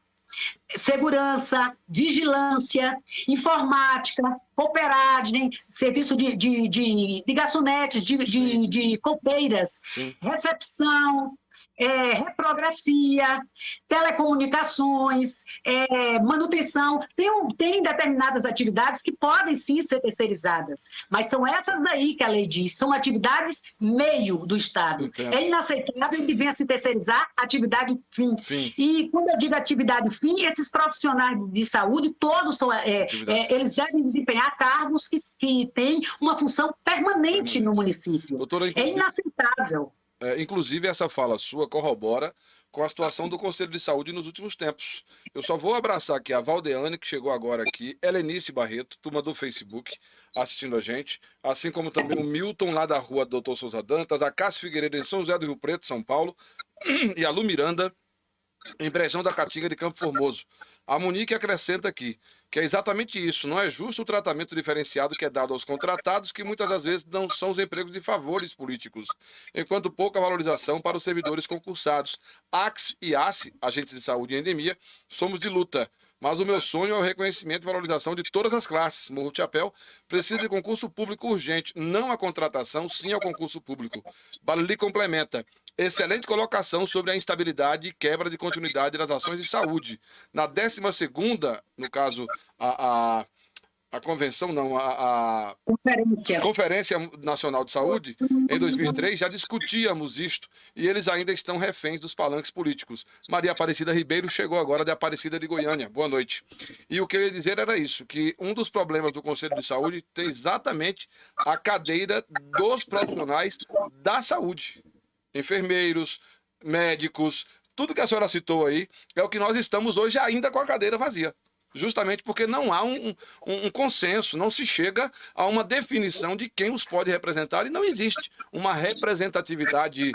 segurança, vigilância, informática, cooperagem, serviço de garçonetes, de copeiras, recepção, reprografia, telecomunicações, manutenção. Tem determinadas atividades que podem sim ser terceirizadas, mas são essas daí que a lei diz, são atividades meio do Estado. Entendo. É inaceitável que venha se terceirizar atividade fim. E quando eu digo atividade fim, esses profissionais de saúde, todos são, eles devem desempenhar cargos que têm uma função permanente no município. Doutora, é inaceitável. Inclusive, essa fala sua corrobora com a situação do Conselho de Saúde nos últimos tempos. Eu só vou abraçar aqui a Valdeane, que chegou agora aqui, Helenice Barreto, turma do Facebook, assistindo a gente, assim como também o Milton, lá da rua Doutor Souza Dantas, a Cássio Figueiredo, em São José do Rio Preto, São Paulo, e a Lu Miranda, em Brejão da Caatinga de Campo Formoso. A Monique acrescenta aqui que é exatamente isso, não é justo o tratamento diferenciado que é dado aos contratados, que muitas das vezes não são os empregos de favores políticos, enquanto pouca valorização para os servidores concursados. AX e ACE, agentes de saúde e endemia, somos de luta. Mas o meu sonho é o reconhecimento e valorização de todas as classes. Morro de Chapéu precisa de concurso público urgente, não a contratação, sim ao concurso público. Balili complementa. Excelente colocação sobre a instabilidade e quebra de continuidade das ações de saúde. Na 12ª, no caso, a convenção, não, a Conferência Nacional de Saúde, em 2003, já discutíamos isto e eles ainda estão reféns dos palanques políticos. Maria Aparecida Ribeiro chegou agora de Aparecida de Goiânia. Boa noite. E o que eu ia dizer era isso, que um dos problemas do Conselho de Saúde tem exatamente a cadeira dos profissionais da saúde. Enfermeiros, médicos, tudo que a senhora citou aí é o que nós estamos hoje ainda com a cadeira vazia. Justamente porque não há um consenso, não se chega a uma definição de quem os pode representar e não existe uma representatividade,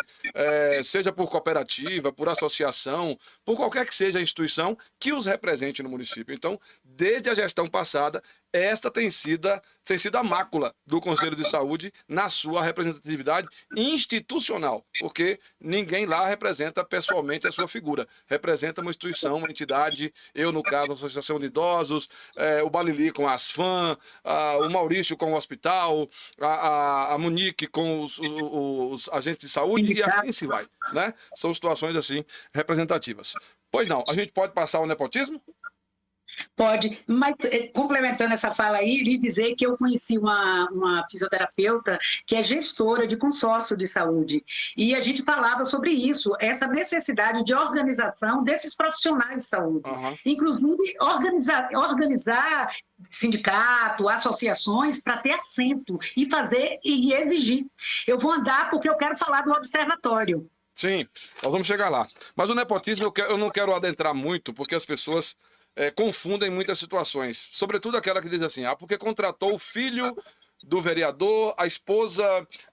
seja por cooperativa, por associação, por qualquer que seja a instituição que os represente no município. Então, desde a gestão passada, esta tem sido a mácula do Conselho de Saúde na sua representatividade institucional, porque ninguém lá representa pessoalmente a sua figura, representa uma instituição, uma entidade, eu no caso, a Associação de Idosos, o Balili com a ASFAM, o Maurício com o hospital, a Monique com os agentes de saúde e assim se vai, né? São situações assim representativas. Pois não, a gente pode passar ao nepotismo? Pode, mas complementando essa fala aí, lhe dizer que eu conheci uma fisioterapeuta que é gestora de consórcio de saúde, e a gente falava sobre isso, essa necessidade de organização desses profissionais de saúde, inclusive organizar sindicato, associações para ter assento e fazer e exigir. Eu vou andar porque eu quero falar do observatório. Sim, nós vamos chegar lá. Mas o nepotismo eu não quero adentrar muito, porque as pessoas confundem muitas situações, sobretudo aquela que diz assim, porque contratou o filho do vereador, a esposa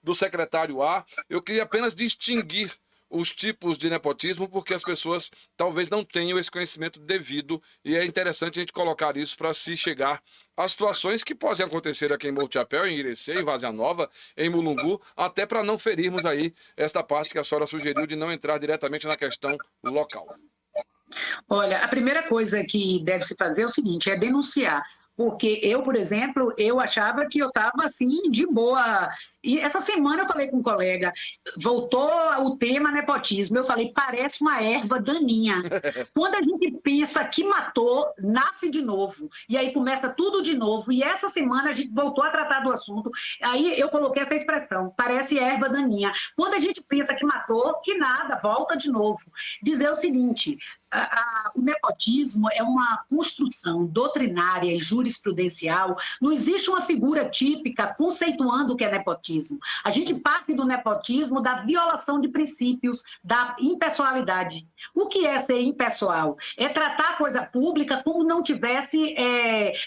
do secretário A. Eu queria apenas distinguir os tipos de nepotismo, porque as pessoas talvez não tenham esse conhecimento devido, e é interessante a gente colocar isso para se chegar a situações que podem acontecer aqui em Morro de Chapéu, em Irecê, em Várzea Nova, em Mulungu, até para não ferirmos aí esta parte que a senhora sugeriu de não entrar diretamente na questão local. Olha, a primeira coisa que deve se fazer é o seguinte, é denunciar. Porque eu, por exemplo, eu achava que eu estava assim, de boa. E essa semana eu falei com um colega, voltou o tema nepotismo, eu falei, parece uma erva daninha. Quando a gente pensa que matou, nasce de novo. E aí começa tudo de novo. E essa semana a gente voltou a tratar do assunto. Aí eu coloquei essa expressão, parece erva daninha. Quando a gente pensa que matou, que nada, volta de novo. Dizer o seguinte, o nepotismo é uma construção doutrinária e jurisprudencial. Não existe uma figura típica conceituando o que é nepotismo. A gente parte do nepotismo da violação de princípios, da impessoalidade. O que é ser impessoal? É tratar a coisa pública como não tivesse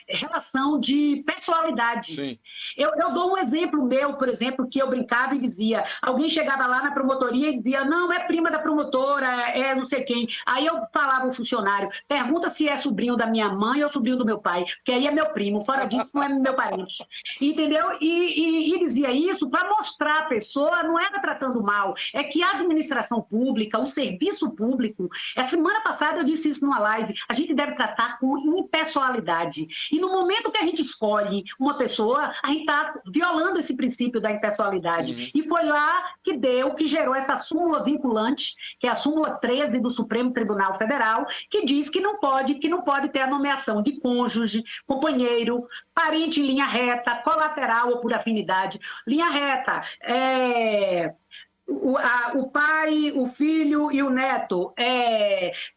relação de pessoalidade. Sim. Eu dou um exemplo meu, por exemplo, que eu brincava e dizia, alguém chegava lá na promotoria e dizia, não, é prima da promotora, é não sei quem. Aí eu falava ao funcionário, pergunta se é sobrinho da minha mãe ou sobrinho do meu pai, porque aí é meu primo, fora disso não é meu parente. Entendeu? E dizia isso para mostrar a pessoa, não era tratando mal, é que a administração pública, o serviço público, a semana passada eu disse isso numa live, a gente deve tratar com impessoalidade. E no momento que a gente escolhe uma pessoa, a gente está violando esse princípio da impessoalidade. E foi lá que gerou essa súmula vinculante, que é a súmula 13 do Supremo Tribunal Federal, que diz que não pode ter a nomeação de cônjuge, companheiro, parente em linha reta, colateral ou por afinidade. Linha reta, o pai, o filho e o neto,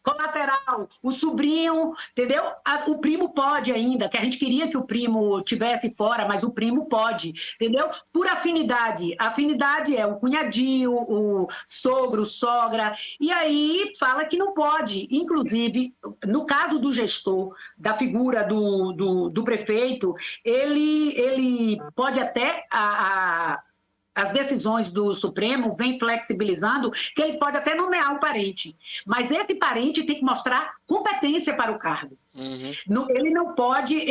colateral, o sobrinho, entendeu? O primo pode ainda, que a gente queria que o primo tivesse fora, mas o primo pode, entendeu? Por afinidade. Afinidade é o cunhadinho, o sogro, sogra, e aí fala que não pode. Inclusive, no caso do gestor, da figura do prefeito, ele pode até as decisões do Supremo vêm flexibilizando que ele pode até nomear um parente, mas esse parente tem que mostrar competência para o cargo. Uhum. Ele não pode,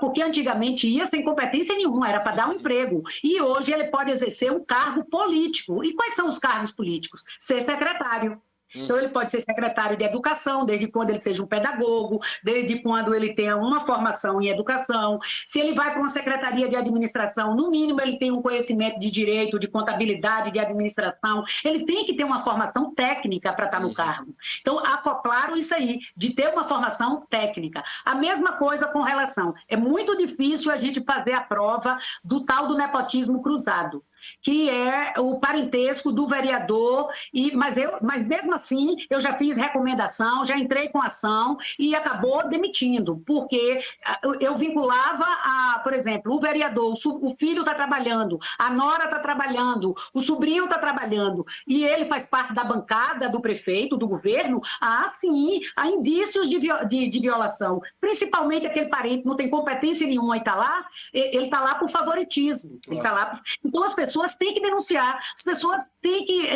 porque antigamente ia sem competência nenhuma, era para dar um emprego. E hoje ele pode exercer um cargo político. E quais são os cargos políticos? Ser secretário. Então, ele pode ser secretário de educação, desde quando ele seja um pedagogo, desde quando ele tenha uma formação em educação. Se ele vai para uma secretaria de administração, no mínimo ele tem um conhecimento de direito, de contabilidade, de administração. Ele tem que ter uma formação técnica para estar no cargo. Então, acoplaram isso aí, de ter uma formação técnica. A mesma coisa com relação. É muito difícil a gente fazer a prova do tal do nepotismo cruzado, que é o parentesco do vereador, mas mesmo assim eu já fiz recomendação, já entrei com ação e acabou demitindo, porque eu vinculava, por exemplo, o vereador, o filho está trabalhando, a nora está trabalhando, o sobrinho está trabalhando, e ele faz parte da bancada do prefeito, do governo, sim, há indícios de violação, principalmente aquele parente que não tem competência nenhuma e está lá, ele está lá por favoritismo, ele está lá Então as pessoas têm que denunciar, as pessoas têm que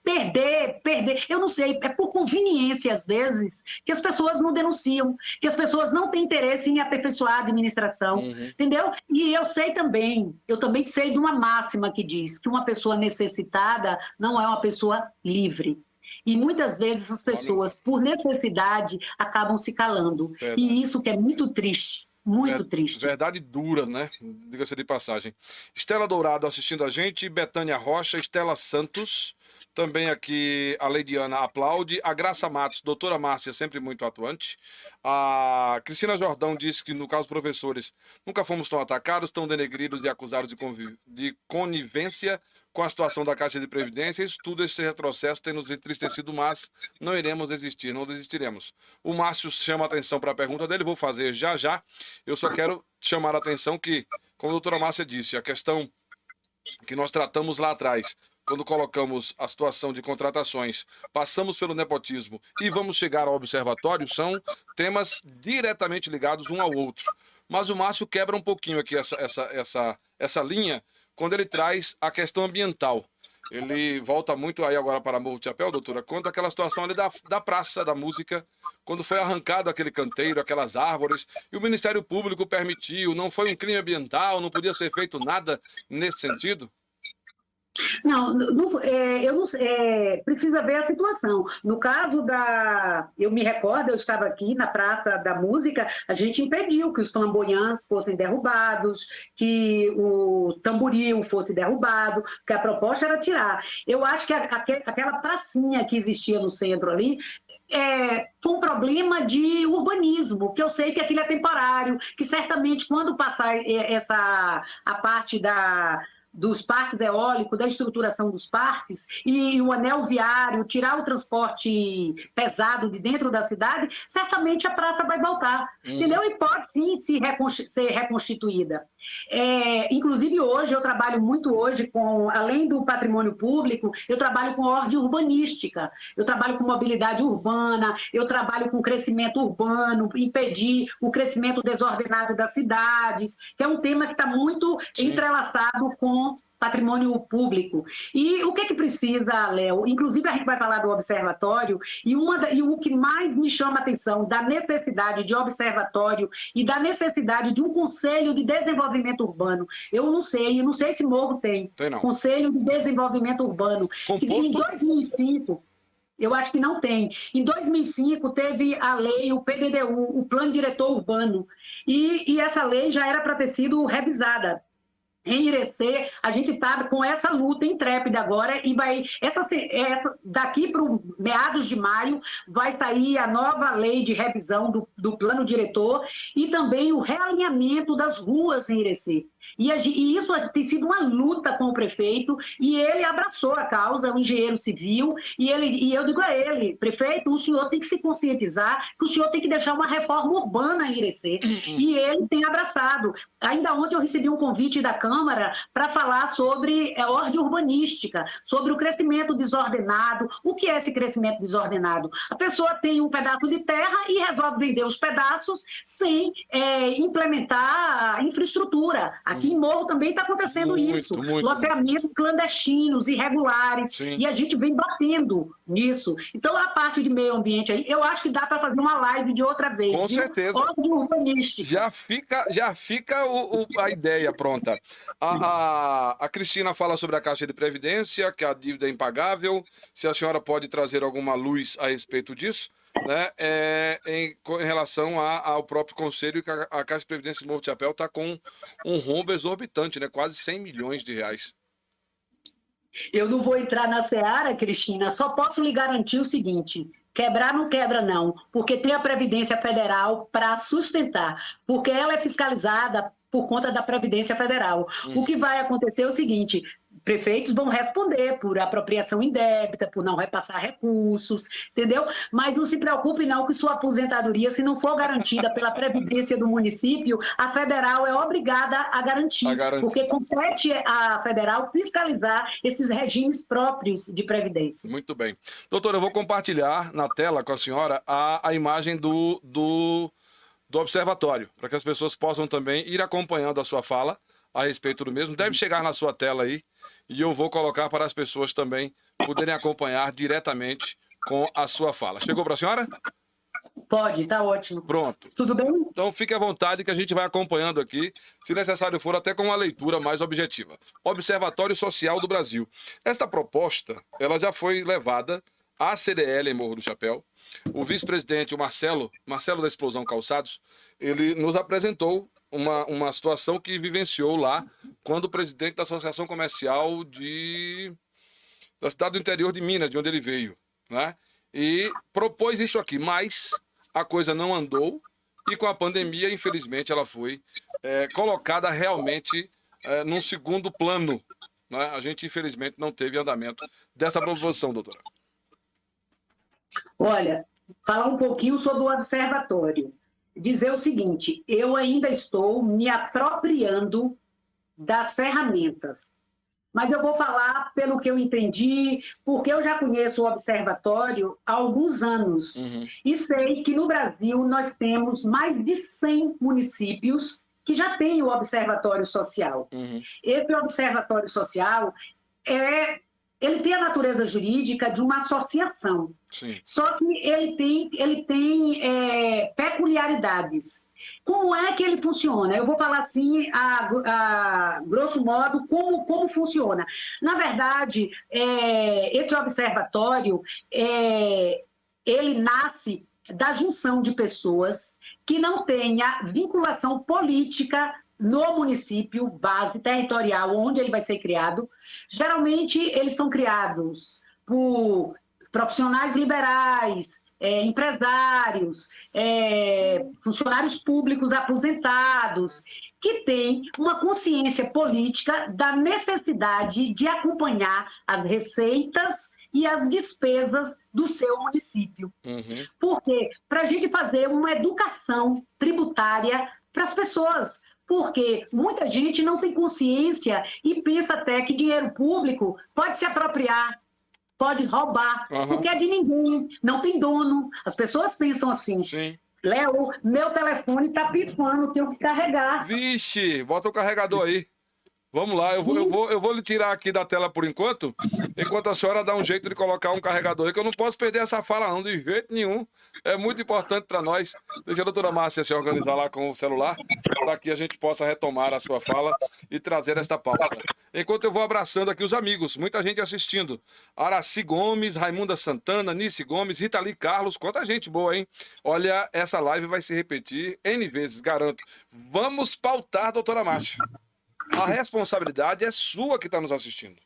perder, eu não sei, é por conveniência às vezes que as pessoas não denunciam, que as pessoas não têm interesse em aperfeiçoar a administração, entendeu? E eu também sei de uma máxima que diz que uma pessoa necessitada não é uma pessoa livre. E muitas vezes as pessoas, por necessidade, acabam se calando. Verdade. E isso que é muito triste. Muito triste. Verdade dura, né? Diga-se de passagem. Estela Dourado assistindo a gente, Betânia Rocha, Estela Santos, também aqui a Leidiana aplaude, a Graça Matos, doutora Márcia, sempre muito atuante. A Cristina Jordão disse que, no caso dos professores, nunca fomos tão atacados, tão denegridos e acusados de conivência com a situação da Caixa de Previdência. Isso tudo, esse retrocesso tem nos entristecido, mas não iremos desistir, não desistiremos. O Márcio chama a atenção para a pergunta dele, vou fazer já já. Eu só quero chamar a atenção que, como a doutora Márcia disse, a questão que nós tratamos lá atrás, quando colocamos a situação de contratações, passamos pelo nepotismo e vamos chegar ao observatório, são temas diretamente ligados um ao outro. Mas o Márcio quebra um pouquinho aqui essa linha quando ele traz a questão ambiental. Ele volta muito aí agora para Morro de Chapéu, doutora, quanto àquela situação ali da Praça da Música, quando foi arrancado aquele canteiro, aquelas árvores, e o Ministério Público permitiu, não foi um crime ambiental, não podia ser feito nada nesse sentido? Não, eu não precisa ver a situação. No caso eu me recordo, eu estava aqui na Praça da Música, a gente impediu que os flamboyants fossem derrubados, que o tamboril fosse derrubado, que a proposta era tirar. Eu acho que aquela pracinha que existia no centro ali, foi um problema de urbanismo, que eu sei que aquilo é temporário, que certamente quando passar a parte dos parques eólicos, da estruturação dos parques, e o anel viário, tirar o transporte pesado de dentro da cidade, certamente a praça vai voltar, entendeu? E pode sim ser reconstituída. Inclusive hoje, eu trabalho muito hoje além do patrimônio público, eu trabalho com ordem urbanística, eu trabalho com mobilidade urbana, eu trabalho com crescimento urbano, impedir o crescimento desordenado das cidades, que é um tema que está muito entrelaçado com patrimônio público. E o que precisa, Léo? Inclusive, a gente vai falar do observatório, e o que mais me chama a atenção da necessidade de observatório e da necessidade de um conselho de desenvolvimento urbano. Eu não sei se Morro tem não. Conselho de Desenvolvimento Urbano. Composto? Em 2005... Eu acho que não tem. Em 2005, teve a lei, o PDDU, o Plano Diretor Urbano, e essa lei já era para ter sido revisada. Em Irecê, a gente está com essa luta intrépida agora e vai. Daqui para meados de maio vai sair a nova lei de revisão do plano diretor e também o realinhamento das ruas em Irecê. E isso tem sido uma luta com o prefeito e ele abraçou a causa, é um engenheiro civil, e eu digo a ele, prefeito, o senhor tem que se conscientizar que o senhor tem que deixar uma reforma urbana em Irecê. E ele tem abraçado. Ainda ontem eu recebi um convite da Câmara para falar sobre ordem urbanística, sobre o crescimento desordenado. O que é esse crescimento desordenado? A pessoa tem um pedaço de terra e resolve vender os pedaços sem implementar a infraestrutura. Aqui em Morro também está acontecendo isso. Loteamento clandestinos, irregulares, Sim. e a gente vem batendo nisso. Então, a parte de meio ambiente aí, eu acho que dá para fazer uma live de outra vez. Com certeza. Ordem urbanística. Já fica a ideia pronta. A Cristina fala sobre a Caixa de Previdência, que a dívida é impagável. Se a senhora pode trazer alguma luz a respeito disso, né? Em relação ao próprio Conselho, que a Caixa de Previdência de Morro de Chapéu está com um rombo exorbitante, né? Quase 100 milhões de reais. Eu não vou entrar na seara, Cristina, só posso lhe garantir o seguinte: quebrar não quebra, não, porque tem a Previdência Federal para sustentar, porque ela é fiscalizada por conta da Previdência Federal. O que vai acontecer é o seguinte: prefeitos vão responder por apropriação indébita, por não repassar recursos, entendeu? Mas não se preocupe não que sua aposentadoria, se não for garantida pela Previdência do município, a federal é obrigada a garantir, porque compete à federal fiscalizar esses regimes próprios de Previdência. Muito bem. Doutora, eu vou compartilhar na tela com a senhora a imagem do observatório, para que as pessoas possam também ir acompanhando a sua fala a respeito do mesmo. Deve chegar na sua tela aí, e eu vou colocar para as pessoas também poderem acompanhar diretamente com a sua fala. Chegou para a senhora? Pode, tá ótimo. Pronto. Tudo bem? Então fique à vontade que a gente vai acompanhando aqui, se necessário for, até com uma leitura mais objetiva. Observatório Social do Brasil. Esta proposta, ela já foi levada à CDL em Morro do Chapéu. O vice-presidente, o Marcelo da Explosão Calçados, ele nos apresentou uma situação que vivenciou lá quando o presidente da Associação Comercial da cidade do interior de Minas, de onde ele veio, né? E propôs isso aqui, mas a coisa não andou e com a pandemia, infelizmente, ela foi colocada realmente num segundo plano, né? A gente, infelizmente, não teve andamento dessa proposição, doutora. Olha, falar um pouquinho sobre o observatório. Dizer o seguinte: eu ainda estou me apropriando das ferramentas, mas eu vou falar pelo que eu entendi, porque eu já conheço o observatório há alguns anos e sei que no Brasil nós temos mais de 100 municípios que já têm o observatório social. Esse observatório social ele tem a natureza jurídica de uma associação. Sim. Só que ele tem peculiaridades. Como é que ele funciona? Eu vou falar assim, a grosso modo, como funciona. Na verdade, esse observatório, ele nasce da junção de pessoas que não tenha vinculação política no município, base territorial, onde ele vai ser criado. Geralmente, eles são criados por profissionais liberais, empresários, funcionários públicos aposentados, que têm uma consciência política da necessidade de acompanhar as receitas e as despesas do seu município. Porque para a gente fazer uma educação tributária para as pessoas, porque muita gente não tem consciência e pensa até que dinheiro público pode se apropriar, pode roubar, porque é de ninguém, não tem dono. As pessoas pensam assim: Sim. Léo, meu telefone está pifando, tenho que carregar. Vixe, bota o carregador aí. Vamos lá, eu vou lhe tirar aqui da tela por enquanto a senhora dá um jeito de colocar um carregador aí, que eu não posso perder essa fala não, de jeito nenhum. É muito importante para nós. Deixa a doutora Márcia se organizar lá com o celular, para que a gente possa retomar a sua fala e trazer esta pauta. Enquanto eu vou abraçando aqui os amigos, muita gente assistindo. Araci Gomes, Raimunda Santana, Nice Gomes, Rita Lee Carlos, quanta gente boa, hein? Olha, essa live vai se repetir N vezes, garanto. Vamos pautar, doutora Márcia. a responsabilidade é sua que está nos assistindo.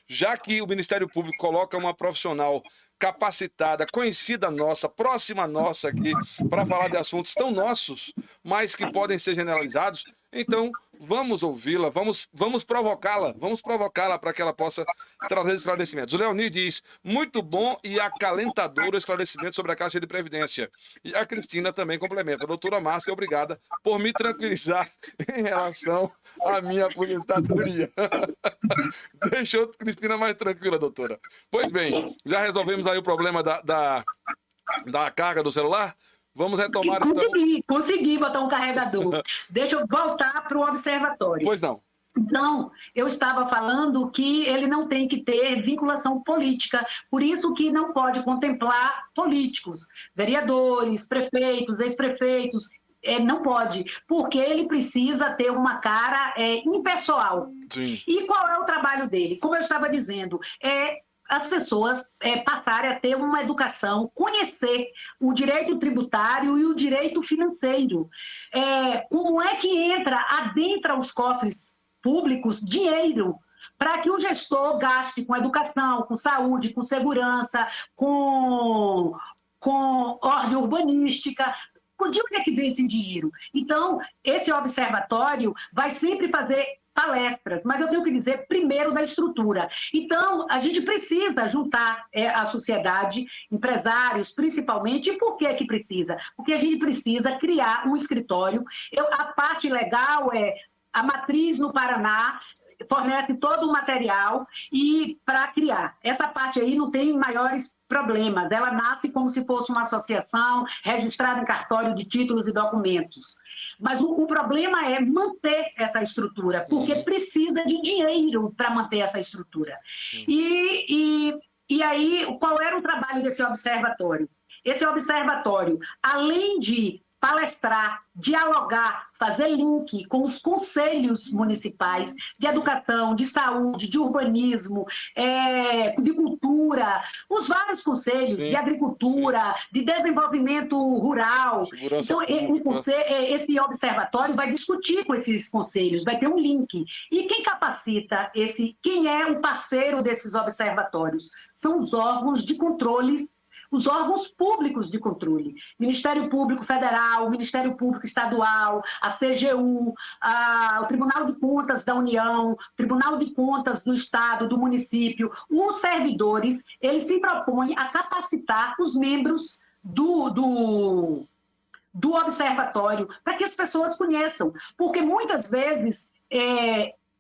Já que o Ministério Público coloca uma profissional capacitada, conhecida nossa, próxima nossa aqui, para falar de assuntos tão nossos, mas que podem ser generalizados, então vamos ouvi-la, vamos provocá-la para que ela possa trazer esclarecimentos. O Leoni diz, muito bom e acalentador o esclarecimento sobre a Caixa de Previdência. E a Cristina também complementa, doutora Márcia, obrigada por me tranquilizar em relação à minha aposentadoria. Deixou a Cristina mais tranquila, doutora. Pois bem, já resolvemos aí o problema da carga do celular? Vamos retomar então. Consegui botar um carregador. Deixa eu voltar para o observatório. Pois não. Então, eu estava falando que ele não tem que ter vinculação política, por isso que não pode contemplar políticos, vereadores, prefeitos, ex-prefeitos, não pode, porque ele precisa ter uma cara impessoal. Sim. E qual é o trabalho dele? Como eu estava dizendo, as pessoas passarem a ter uma educação, conhecer o direito tributário e o direito financeiro. Como é que adentra os cofres públicos dinheiro para que o gestor gaste com educação, com saúde, com segurança, com ordem urbanística. De onde é que vem esse dinheiro? Então, esse observatório vai sempre fazer palestras, mas eu tenho que dizer primeiro da estrutura. Então, a gente precisa juntar a sociedade, empresários principalmente. E por que precisa? Porque a gente precisa criar um escritório. A parte legal a matriz no Paraná fornece todo o material e para criar. Essa parte aí não tem maiores problemas. Ela nasce como se fosse uma associação registrada em cartório de títulos e documentos. Mas o problema é manter essa estrutura, porque precisa de dinheiro para manter essa estrutura. E aí, qual era o trabalho desse observatório? Esse observatório, além de palestrar, dialogar, fazer link com os conselhos municipais de educação, de saúde, de urbanismo, de cultura, os vários conselhos de agricultura, de desenvolvimento rural. Então, esse observatório vai discutir com esses conselhos, vai ter um link. E quem capacita quem é o parceiro desses observatórios? São os órgãos de controles, os órgãos públicos de controle, Ministério Público Federal, Ministério Público Estadual, a CGU, o Tribunal de Contas da União, Tribunal de Contas do Estado, do município. Os servidores, eles se propõem a capacitar os membros do observatório, para que as pessoas conheçam, porque muitas vezes,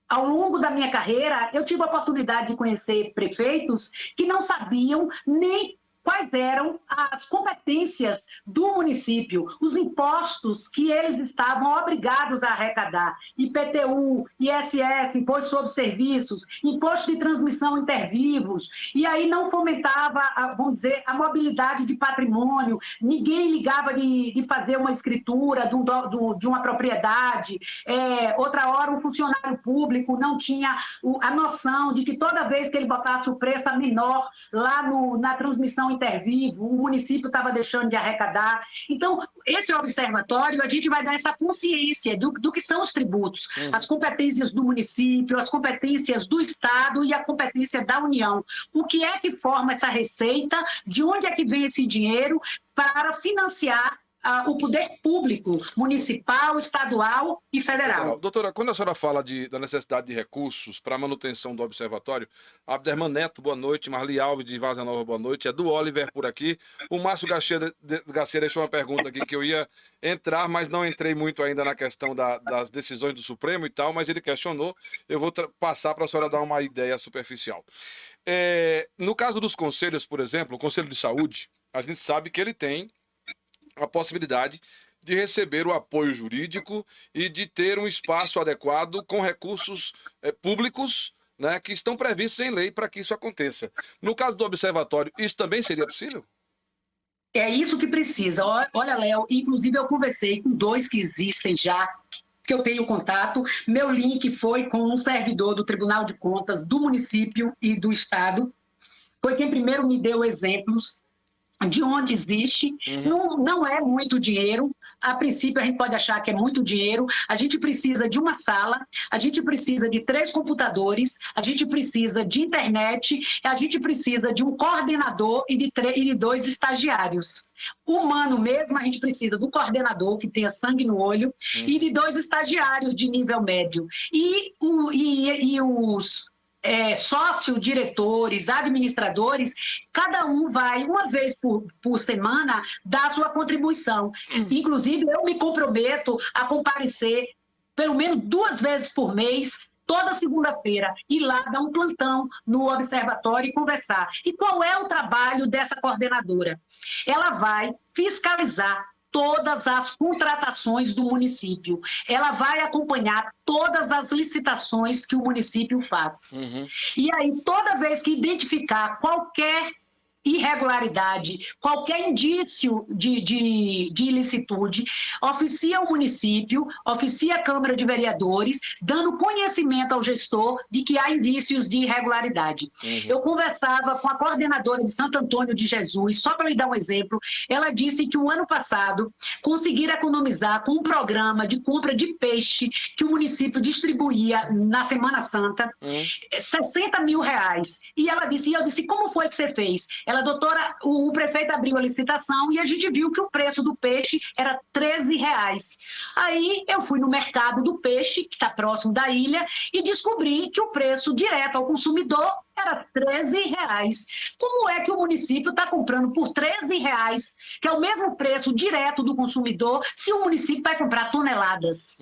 ao longo da minha carreira, eu tive a oportunidade de conhecer prefeitos que não sabiam nem quais eram as competências do município, os impostos que eles estavam obrigados a arrecadar, IPTU, ISS, Imposto sobre Serviços, Imposto de Transmissão Intervivos, e aí não fomentava, vamos dizer, a mobilidade de patrimônio, ninguém ligava de fazer uma escritura de uma propriedade, outra hora um funcionário público não tinha a noção de que toda vez que ele botasse o preço a menor lá na transmissão intervivo, o município estava deixando de arrecadar. Então, esse observatório, a gente vai dar essa consciência do que são os tributos, as competências do município, as competências do Estado e a competência da União. O que é que forma essa receita, de onde é que vem esse dinheiro para financiar o poder público, municipal, estadual e federal. Doutora, quando a senhora fala da necessidade de recursos para a manutenção do observatório, Abderman Neto, boa noite, Marli Alves de Vaza Nova, boa noite, do Oliver por aqui, o Márcio Garcia deixou uma pergunta aqui que eu ia entrar, mas não entrei muito ainda na questão das decisões do Supremo e tal, mas ele questionou, eu vou passar para a senhora dar uma ideia superficial. No caso dos conselhos, por exemplo, o Conselho de Saúde, a gente sabe que ele tem a possibilidade de receber o apoio jurídico e de ter um espaço adequado com recursos públicos, né, que estão previstos em lei para que isso aconteça. No caso do observatório, isso também seria possível? É isso que precisa. Olha, Léo, inclusive eu conversei com 2 que existem já, que eu tenho contato. Meu link foi com um servidor do Tribunal de Contas do município e do Estado. Foi quem primeiro me deu exemplos de onde existe, não é muito dinheiro. A princípio, a gente pode achar que é muito dinheiro. A gente precisa de uma sala, a gente precisa de 3 computadores, a gente precisa de internet, a gente precisa de um coordenador e de 2 estagiários. Humano mesmo, a gente precisa do coordenador, que tenha sangue no olho, e de 2 estagiários de nível médio. E os sócio-diretores, administradores, cada um vai, uma vez por semana, dar a sua contribuição. Inclusive, eu me comprometo a comparecer pelo menos 2 vezes por mês, toda segunda-feira, ir lá dar um plantão no observatório e conversar. E qual é o trabalho dessa coordenadora? Ela vai fiscalizar todas as contratações do município. Ela vai acompanhar todas as licitações que o município faz. E aí, toda vez que identificar qualquer irregularidade, qualquer indício de ilicitude, oficia o município, oficia a Câmara de Vereadores, dando conhecimento ao gestor de que há indícios de irregularidade. Eu conversava com a coordenadora de Santo Antônio de Jesus, só para lhe dar um exemplo, ela disse que o ano passado conseguiram economizar com um programa de compra de peixe que o município distribuía na Semana Santa, 60 mil reais. E eu disse, como foi que você fez? Ela, doutora, o prefeito abriu a licitação e a gente viu que o preço do peixe era 13 reais. Aí eu fui no mercado do peixe, que está próximo da ilha, e descobri que o preço direto ao consumidor era 13 reais. Como é que o município está comprando por 13 reais, que é o mesmo preço direto do consumidor, se o município vai comprar toneladas?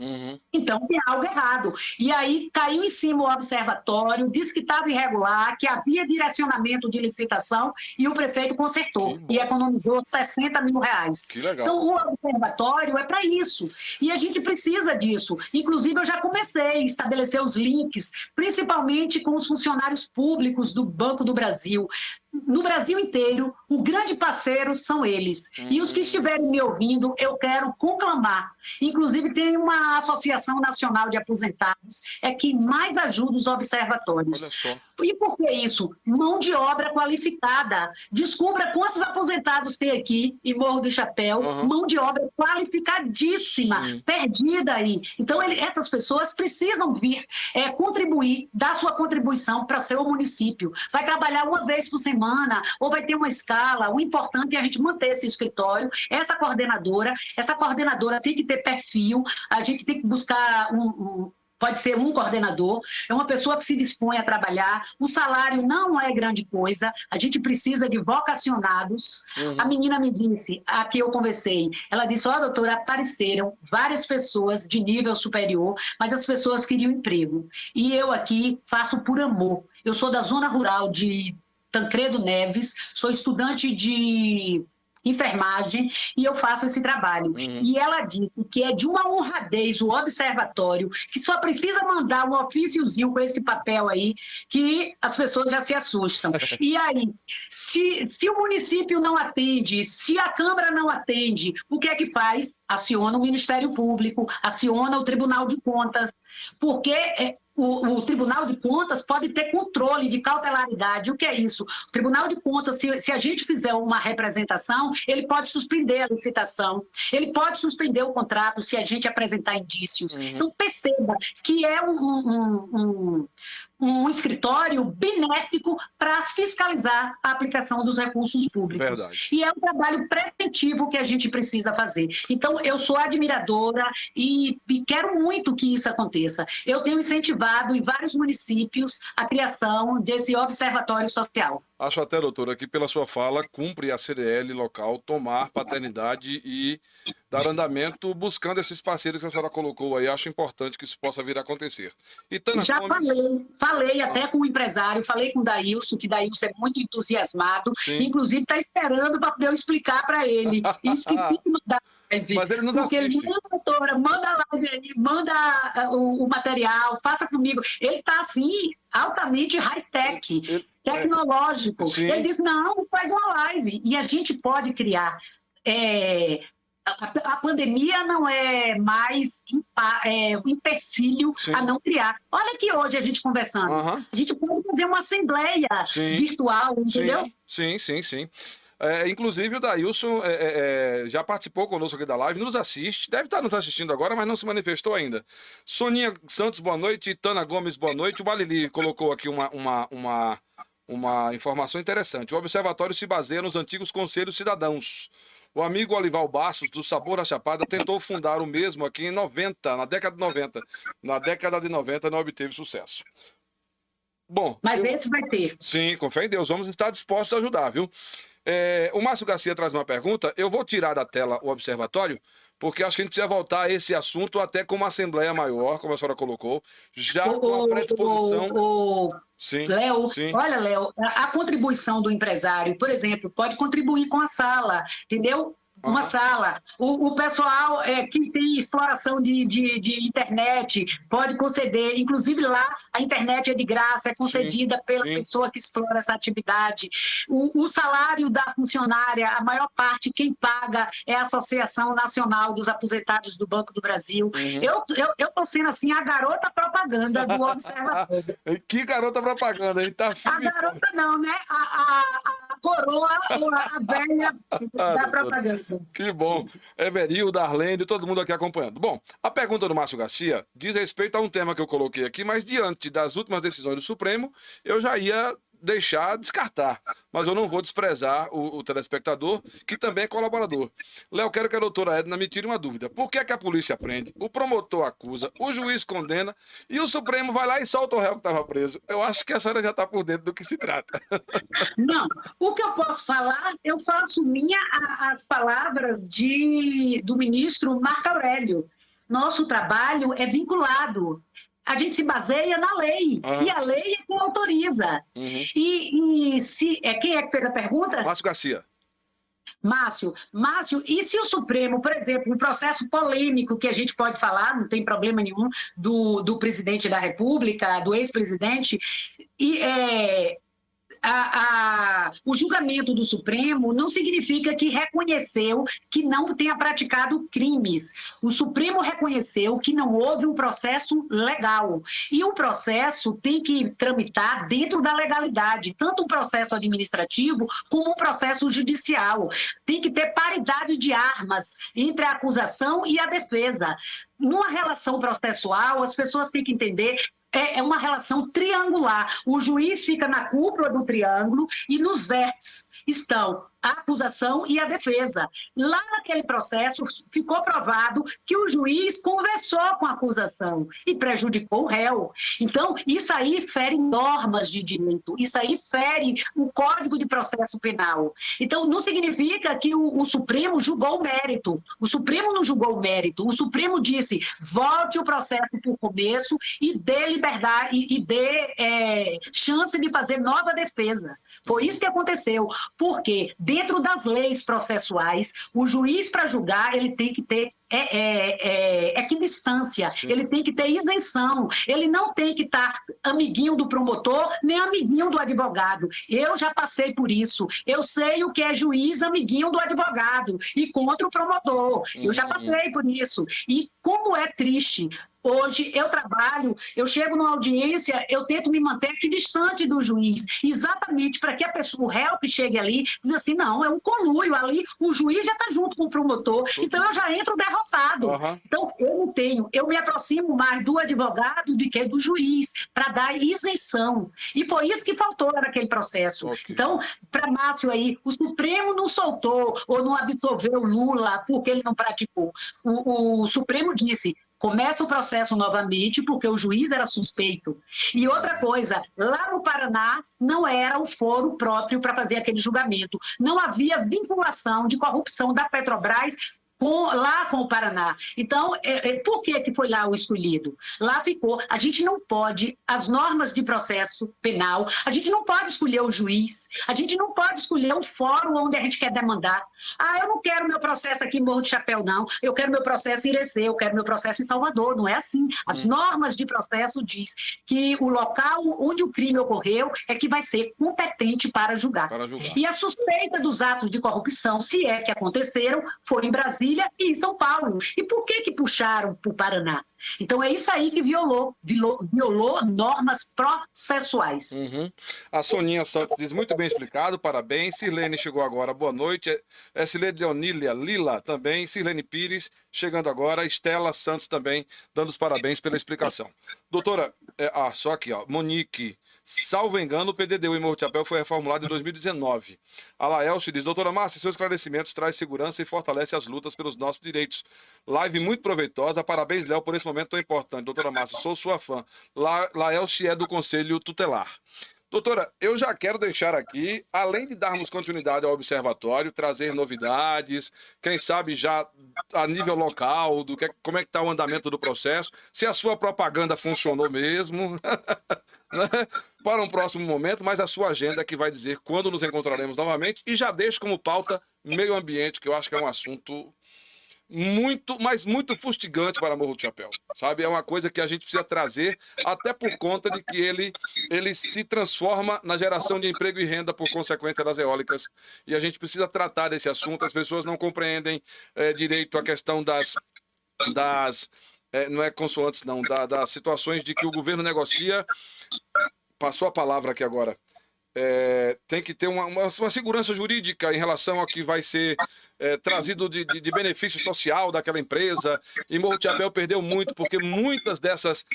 Então, tem algo errado. E aí caiu em cima o observatório, disse que estava irregular, que havia direcionamento de licitação, e o prefeito consertou e economizou 60 mil reais. Que legal. Então, o observatório é para isso. E a gente precisa disso. Inclusive, eu já comecei a estabelecer os links, principalmente com os funcionários públicos do Banco do Brasil. No Brasil inteiro, o grande parceiro são eles. E os que estiverem me ouvindo, eu quero conclamar. Inclusive, tem uma Associação Nacional de Aposentados, que mais ajuda os observatórios. Olha só. E por que isso? Mão de obra qualificada. Descubra quantos aposentados tem aqui em Morro do Chapéu. Mão de obra qualificadíssima, perdida aí. Então, essas pessoas precisam vir contribuir, dar sua contribuição para seu município. Vai trabalhar uma vez por semana, ou vai ter uma escala. O importante é a gente manter esse escritório. Essa coordenadora tem que ter perfil, a gente tem que buscar pode ser um coordenador, é uma pessoa que se dispõe a trabalhar, o salário não é grande coisa, a gente precisa de vocacionados. A menina me disse, a que eu conversei, ela disse, doutora, apareceram várias pessoas de nível superior, mas as pessoas queriam emprego. E eu aqui faço por amor. Eu sou da zona rural de Tancredo Neves, sou estudante de enfermagem e eu faço esse trabalho. E ela disse que é de uma honradez o observatório, que só precisa mandar um ofíciozinho com esse papel aí, que as pessoas já se assustam. E aí, se o município não atende, se a Câmara não atende, o que é que faz? Aciona o Ministério Público, aciona o Tribunal de Contas, porque o Tribunal de Contas pode ter controle de cautelaridade. O que é isso? O Tribunal de Contas, se a gente fizer uma representação, ele pode suspender a licitação, ele pode suspender o contrato se a gente apresentar indícios. Então, perceba que é um escritório benéfico para fiscalizar a aplicação dos recursos públicos. Verdade. E é um trabalho preventivo que a gente precisa fazer. Então, eu sou admiradora e quero muito que isso aconteça. Eu tenho incentivado em vários municípios a criação desse observatório social. Acho até, doutora, que pela sua fala, cumpre a CDL local tomar paternidade e dar andamento buscando esses parceiros que a senhora colocou aí. Acho importante que isso possa vir a acontecer. E Tânia já Gomes... falei até com o empresário, falei com o Daílson, que Daílson é muito entusiasmado, inclusive está esperando para eu explicar para ele. E esqueci de mandar. Mas ele não assiste. Ele manda, doutora, manda a live aí, manda o material, faça comigo. Ele está assim, altamente high-tech, tecnológico. Ele diz, não, faz uma live. E a gente pode criar. A pandemia não é mais um empecilho a não criar. Olha aqui hoje a gente conversando. A gente pode fazer uma assembleia virtual, entendeu? Sim. Inclusive o Dailson já participou conosco aqui da live, nos assiste, deve estar nos assistindo agora, mas não se manifestou ainda. Soninha Santos, boa noite. Tana Gomes, boa noite. O Balili colocou aqui uma informação interessante. O observatório se baseia nos antigos conselhos cidadãos. O amigo Olival Bastos, do Sabor da Chapada, tentou fundar o mesmo aqui em 90, na década de 90. Na década de 90 não obteve sucesso. Bom, mas esse vai ter. Sim, com fé em Deus, vamos estar dispostos a ajudar, viu? O Márcio Garcia traz uma pergunta, eu vou tirar da tela o observatório, porque acho que a gente precisa voltar a esse assunto até com uma assembleia maior, como a senhora colocou, já com a predisposição... Sim, Léo, sim. olha, Léo, a contribuição do empresário, por exemplo, pode contribuir com a sala, entendeu? Uma sala. O pessoal que tem exploração de internet pode conceder. Inclusive lá a internet é de graça, é concedida pela pessoa que explora essa atividade. O salário da funcionária, a maior parte, quem paga é a Associação Nacional dos Aposentados do Banco do Brasil. Eu estou sendo assim a garota propaganda do Observatório. Que garota propaganda, hein? Tá a garota não, né? A coroa, a velha da propaganda. Que bom. Everil, Darlene, todo mundo aqui acompanhando. Bom, a pergunta do Márcio Garcia diz respeito a um tema que eu coloquei aqui, mas diante das últimas decisões do Supremo, eu já ia descartar. Mas eu não vou desprezar o telespectador, que também é colaborador. Léo, quero que a doutora Edna me tire uma dúvida. Por que é que a polícia prende, o promotor acusa, o juiz condena e o Supremo vai lá e solta o réu que estava preso? Eu acho que a senhora já está por dentro do que se trata. Não, o que eu posso falar, eu faço as palavras do ministro Marco Aurélio. Nosso trabalho é vinculado. A gente se baseia na lei, e a lei é quem autoriza. Quem é que fez a pergunta? Márcio Garcia. Márcio, e se o Supremo, por exemplo, um processo polêmico que a gente pode falar, não tem problema nenhum, do presidente da República, do ex-presidente, o julgamento do Supremo não significa que reconheceu que não tenha praticado crimes. O Supremo reconheceu que não houve um processo legal. E o processo tem que tramitar dentro da legalidade, tanto um processo administrativo como um processo judicial. Tem que ter paridade de armas entre a acusação e a defesa. Numa relação processual, as pessoas têm que entender é uma relação triangular. O juiz fica na cúpula do triângulo e nos vértices estão a acusação e a defesa. Lá naquele processo ficou provado que o juiz conversou com a acusação e prejudicou o réu. Então, isso aí fere normas de direito, isso aí fere o Código de Processo Penal. Então, não significa que o Supremo julgou o mérito. O Supremo não julgou o mérito. O Supremo disse, volte o processo por começo e dê liberdade e dê chance de fazer nova defesa. Foi isso que aconteceu. Porque dentro das leis processuais, o juiz, para julgar, ele tem que ter equidistância, ele tem que ter isenção, ele não tem que estar amiguinho do promotor, nem amiguinho do advogado. Eu já passei por isso, eu sei o que é juiz amiguinho do advogado e contra o promotor, eu já passei por isso. E como é triste. Hoje eu trabalho, eu chego numa audiência, eu tento me manter equidistante do juiz, exatamente para que a pessoa, o réu que chegue ali, diz assim, não, é um conluio ali, o juiz já está junto com o promotor, então eu já entro derrotado. Então eu me aproximo mais do advogado do que do juiz, para dar isenção. E foi isso que faltou naquele processo. Então, para Márcio aí, o Supremo não soltou ou não absolveu Lula porque ele não praticou. O Supremo disse, começa o processo novamente, porque o juiz era suspeito. E outra coisa, lá no Paraná não era o foro próprio para fazer aquele julgamento. Não havia vinculação de corrupção da Petrobras lá com o Paraná. Então, por que foi lá o escolhido? Lá ficou. A gente não pode, as normas de processo penal, a gente não pode escolher o juiz, a gente não pode escolher o fórum onde a gente quer demandar. Eu não quero meu processo aqui em Morro de Chapéu, não. Eu quero meu processo em Irecê, eu quero meu processo em Salvador. Não é assim. As normas de processo diz que o local onde o crime ocorreu é que vai ser competente para julgar. E a suspeita dos atos de corrupção, se é que aconteceram, foi em Brasília, Brasília e em São Paulo. E por que puxaram para o Paraná? Então, é isso aí que violou normas processuais. A Soninha Santos diz, muito bem explicado, parabéns. Sirlene chegou agora, boa noite. Silene Leonília Lila também. Sirlene Pires chegando agora. Estela Santos também dando os parabéns pela explicação. Doutora, só aqui, ó, Monique, salvo engano, o PDDU em Morro de Chapéu foi reformulado em 2019. A Laelce diz, doutora Márcia, seus esclarecimentos traz segurança e fortalece as lutas pelos nossos direitos. Live muito proveitosa, parabéns, Léo, por esse momento tão importante. Doutora Márcia, sou sua fã. Laelce é do Conselho Tutelar. Doutora, eu já quero deixar aqui, além de darmos continuidade ao observatório, trazer novidades, quem sabe já a nível local, como é que está o andamento do processo, se a sua propaganda funcionou mesmo, né? Para um próximo momento, mas a sua agenda que vai dizer quando nos encontraremos novamente, e já deixo como pauta meio ambiente, que eu acho que é um assunto mas muito fustigante para Morro do Chapéu, sabe? É uma coisa que a gente precisa trazer, até por conta de que ele se transforma na geração de emprego e renda por consequência das eólicas, e a gente precisa tratar desse assunto. As pessoas não compreendem direito a questão não é consoantes não, das situações de que o governo negocia, passou a palavra aqui agora, tem que ter uma segurança jurídica em relação ao que vai ser trazido de benefício social daquela empresa, e Morro de Chapéu perdeu muito, porque muitas dessas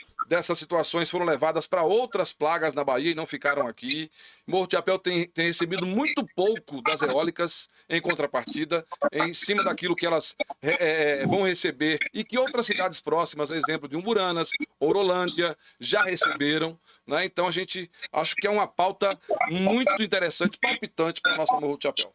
situações foram levadas para outras plagas na Bahia e não ficaram aqui. Morro de Chapéu tem recebido muito pouco das eólicas em contrapartida, em cima daquilo que elas vão receber, e que outras cidades próximas, exemplo de Umburanas, Orolândia, já receberam, né? Então a gente acho que é uma pauta muito interessante, palpitante para a nossa Morro de Chapéu.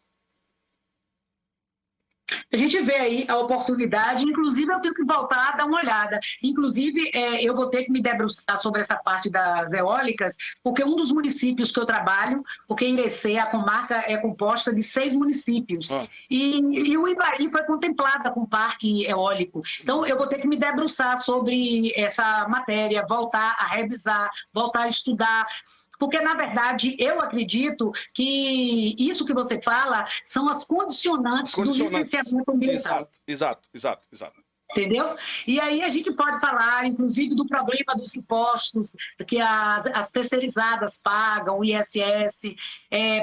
A gente vê aí a oportunidade, inclusive eu tenho que voltar a dar uma olhada. Inclusive, eu vou ter que me debruçar sobre essa parte das eólicas, porque um dos municípios que eu trabalho, porque Irecê, a comarca é composta de 6 municípios, e o Ibaí foi contemplada com parque eólico. Então, eu vou ter que me debruçar sobre essa matéria, voltar a revisar, voltar a estudar, porque, na verdade, eu acredito que isso que você fala são as condicionantes do licenciamento ambiental. Exato. Entendeu? E aí a gente pode falar, inclusive, do problema dos impostos que as terceirizadas pagam, o ISS,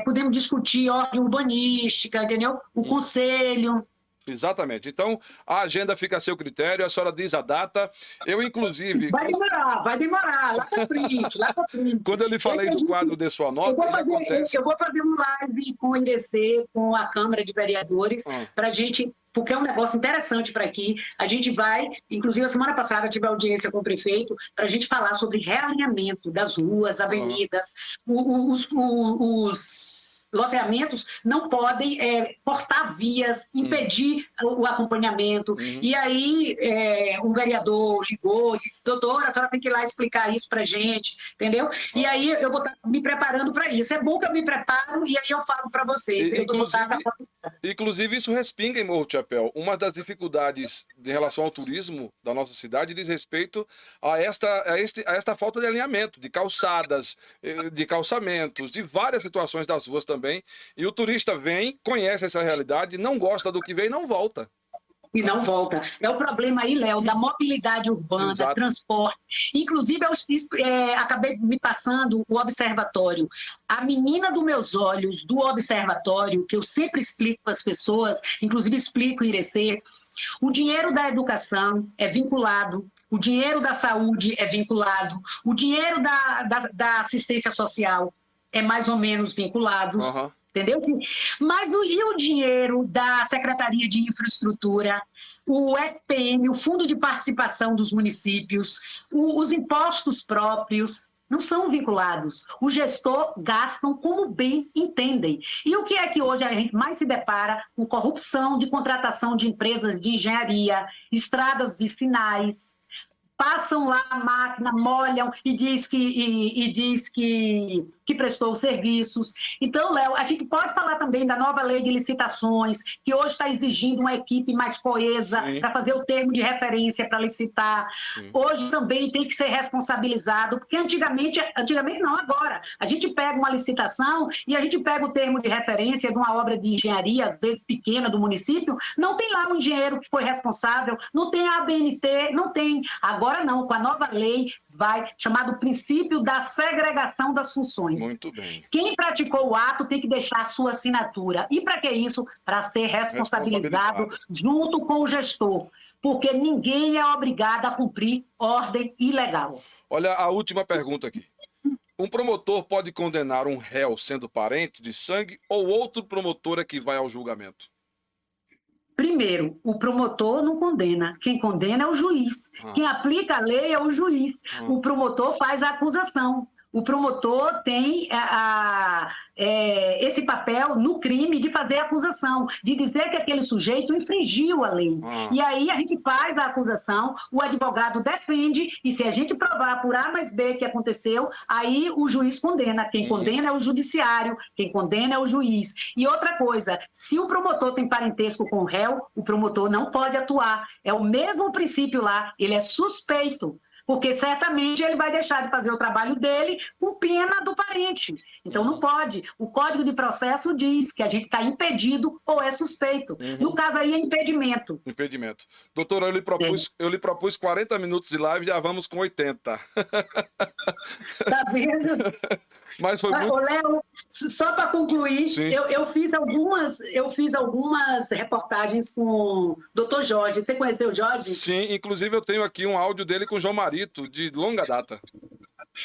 podemos discutir ordem urbanística, entendeu? O conselho... Exatamente. Então, a agenda fica a seu critério, a senhora diz a data. Eu, inclusive... Vai demorar, lá para frente. Quando eu lhe falei do quadro de sua nota, eu vou fazer um live com o IDC, com a Câmara de Vereadores, para a gente... Porque é um negócio interessante para aqui. A gente vai, inclusive a semana passada tive audiência com o prefeito, para a gente falar sobre realinhamento das ruas, avenidas, os loteamentos não podem cortar vias, impedir o acompanhamento. E aí um vereador ligou e disse, doutora, a senhora tem que ir lá explicar isso para a gente, entendeu? E aí eu vou estar me preparando para isso. É bom que eu me preparo e aí eu falo para vocês. Inclusive, isso respinga em Morro de Chapéu. Uma das dificuldades em relação ao turismo da nossa cidade diz respeito a esta falta de alinhamento, de calçadas, de calçamentos, de várias situações das ruas também. E o turista vem, conhece essa realidade, não gosta do que vê e não volta. E não volta. É o problema aí, Léo, da mobilidade urbana, Exato. Transporte. Inclusive, eu acabei me passando o observatório. A menina dos meus olhos do observatório, que eu sempre explico para as pessoas, inclusive explico em Irecê, o dinheiro da educação é vinculado, o dinheiro da saúde é vinculado, o dinheiro da assistência social é mais ou menos vinculado, entendeu? Mas e o dinheiro da Secretaria de Infraestrutura, o FPM, o Fundo de Participação dos Municípios, os impostos próprios, não são vinculados. O gestor gastam como bem entendem. E o que é que hoje a gente mais se depara com corrupção de contratação de empresas de engenharia, estradas vicinais, passam lá a máquina, molham e diz que que prestou os serviços. Então, Léo, a gente pode falar também da nova lei de licitações, que hoje está exigindo uma equipe mais coesa para fazer o termo de referência para licitar. Sim. Hoje também tem que ser responsabilizado, porque antigamente não, agora, a gente pega uma licitação e a gente pega o termo de referência de uma obra de engenharia, às vezes pequena, do município, não tem lá um engenheiro que foi responsável, não tem a ABNT, não tem. Agora não, com a nova lei, vai, chamado princípio da segregação das funções. Muito bem. Quem praticou o ato tem que deixar a sua assinatura. E para que isso? Para ser responsabilizado junto com o gestor, porque ninguém é obrigado a cumprir ordem ilegal. Olha a última pergunta aqui. Um promotor pode condenar um réu sendo parente de sangue ou outro promotor é que vai ao julgamento? Primeiro, o promotor não condena. Quem condena é o juiz. Quem aplica a lei é o juiz. O promotor faz a acusação. O promotor tem esse papel no crime de fazer a acusação, de dizer que aquele sujeito infringiu a lei. E aí a gente faz a acusação, o advogado defende, e se a gente provar por A mais B que aconteceu, aí o juiz condena. Quem condena é o judiciário, quem condena é o juiz. E outra coisa, se o promotor tem parentesco com o réu, o promotor não pode atuar. É o mesmo princípio lá, ele é suspeito, porque certamente ele vai deixar de fazer o trabalho dele com pena do parente. Então não pode. O Código de Processo diz que a gente está impedido ou é suspeito. No caso aí é impedimento. Impedimento. Doutora, eu lhe propus 40 minutos de live, já vamos com 80. Tá vendo? Mas foi muito... Léo, só para concluir, eu fiz algumas reportagens com o Dr. Jorge. Você conheceu o Jorge? Sim, inclusive eu tenho aqui um áudio dele com o João Marito, de longa data.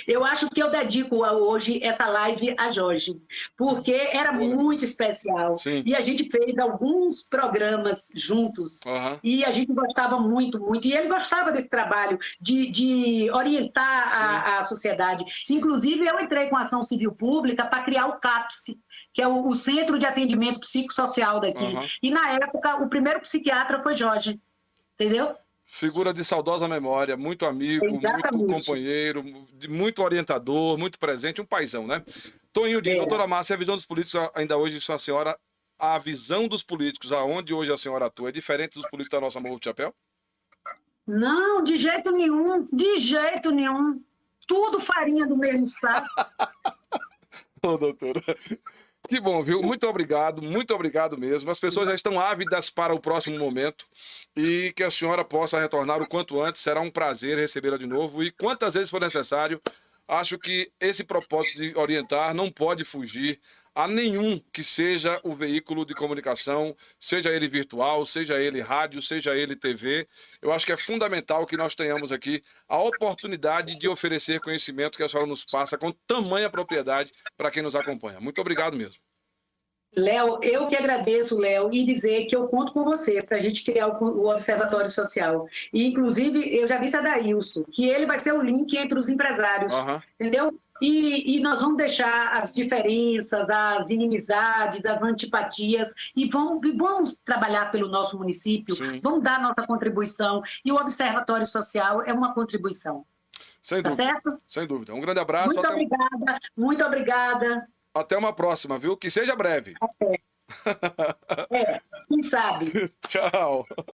Eu acho que eu dedico hoje essa live a Jorge, porque era muito especial. Sim. E a gente fez alguns programas juntos, e a gente gostava muito, muito. E ele gostava desse trabalho de orientar a sociedade. Inclusive, eu entrei com ação civil pública para criar o CAPS, que é o Centro de Atendimento Psicossocial daqui. E, na época, o primeiro psiquiatra foi Jorge, entendeu? Figura de saudosa memória, muito amigo, muito companheiro, muito orientador, muito presente, um paizão, né? Toninho diz, doutora Márcia, a visão dos políticos ainda hoje, a senhora, a visão dos políticos aonde hoje a senhora atua é diferente dos políticos da nossa Morro do Chapéu? Não, de jeito nenhum, de jeito nenhum. Tudo farinha do mesmo saco. Ô, doutora... Que bom, viu? Muito obrigado mesmo. As pessoas já estão ávidas para o próximo momento e que a senhora possa retornar o quanto antes. Será um prazer recebê-la de novo e quantas vezes for necessário. Acho que esse propósito de orientar não pode fugir a nenhum que seja o veículo de comunicação, seja ele virtual, seja ele rádio, seja ele TV. Eu acho que é fundamental que nós tenhamos aqui a oportunidade de oferecer conhecimento que a senhora nos passa com tamanha propriedade para quem nos acompanha. Muito obrigado mesmo. Léo, eu que agradeço, Léo, e dizer que eu conto com você para a gente criar o Observatório Social. E, inclusive, eu já disse a Daílson que ele vai ser o link entre os empresários, entendeu? E nós vamos deixar as diferenças, as inimizades, as antipatias e vamos trabalhar pelo nosso município, vamos dar nossa contribuição. E o Observatório Social é uma contribuição. Sem dúvida. Tá certo? Sem dúvida. Um grande abraço. Muito obrigada, muito obrigada. Até uma próxima, viu? Que seja breve. Até. Quem sabe? Tchau.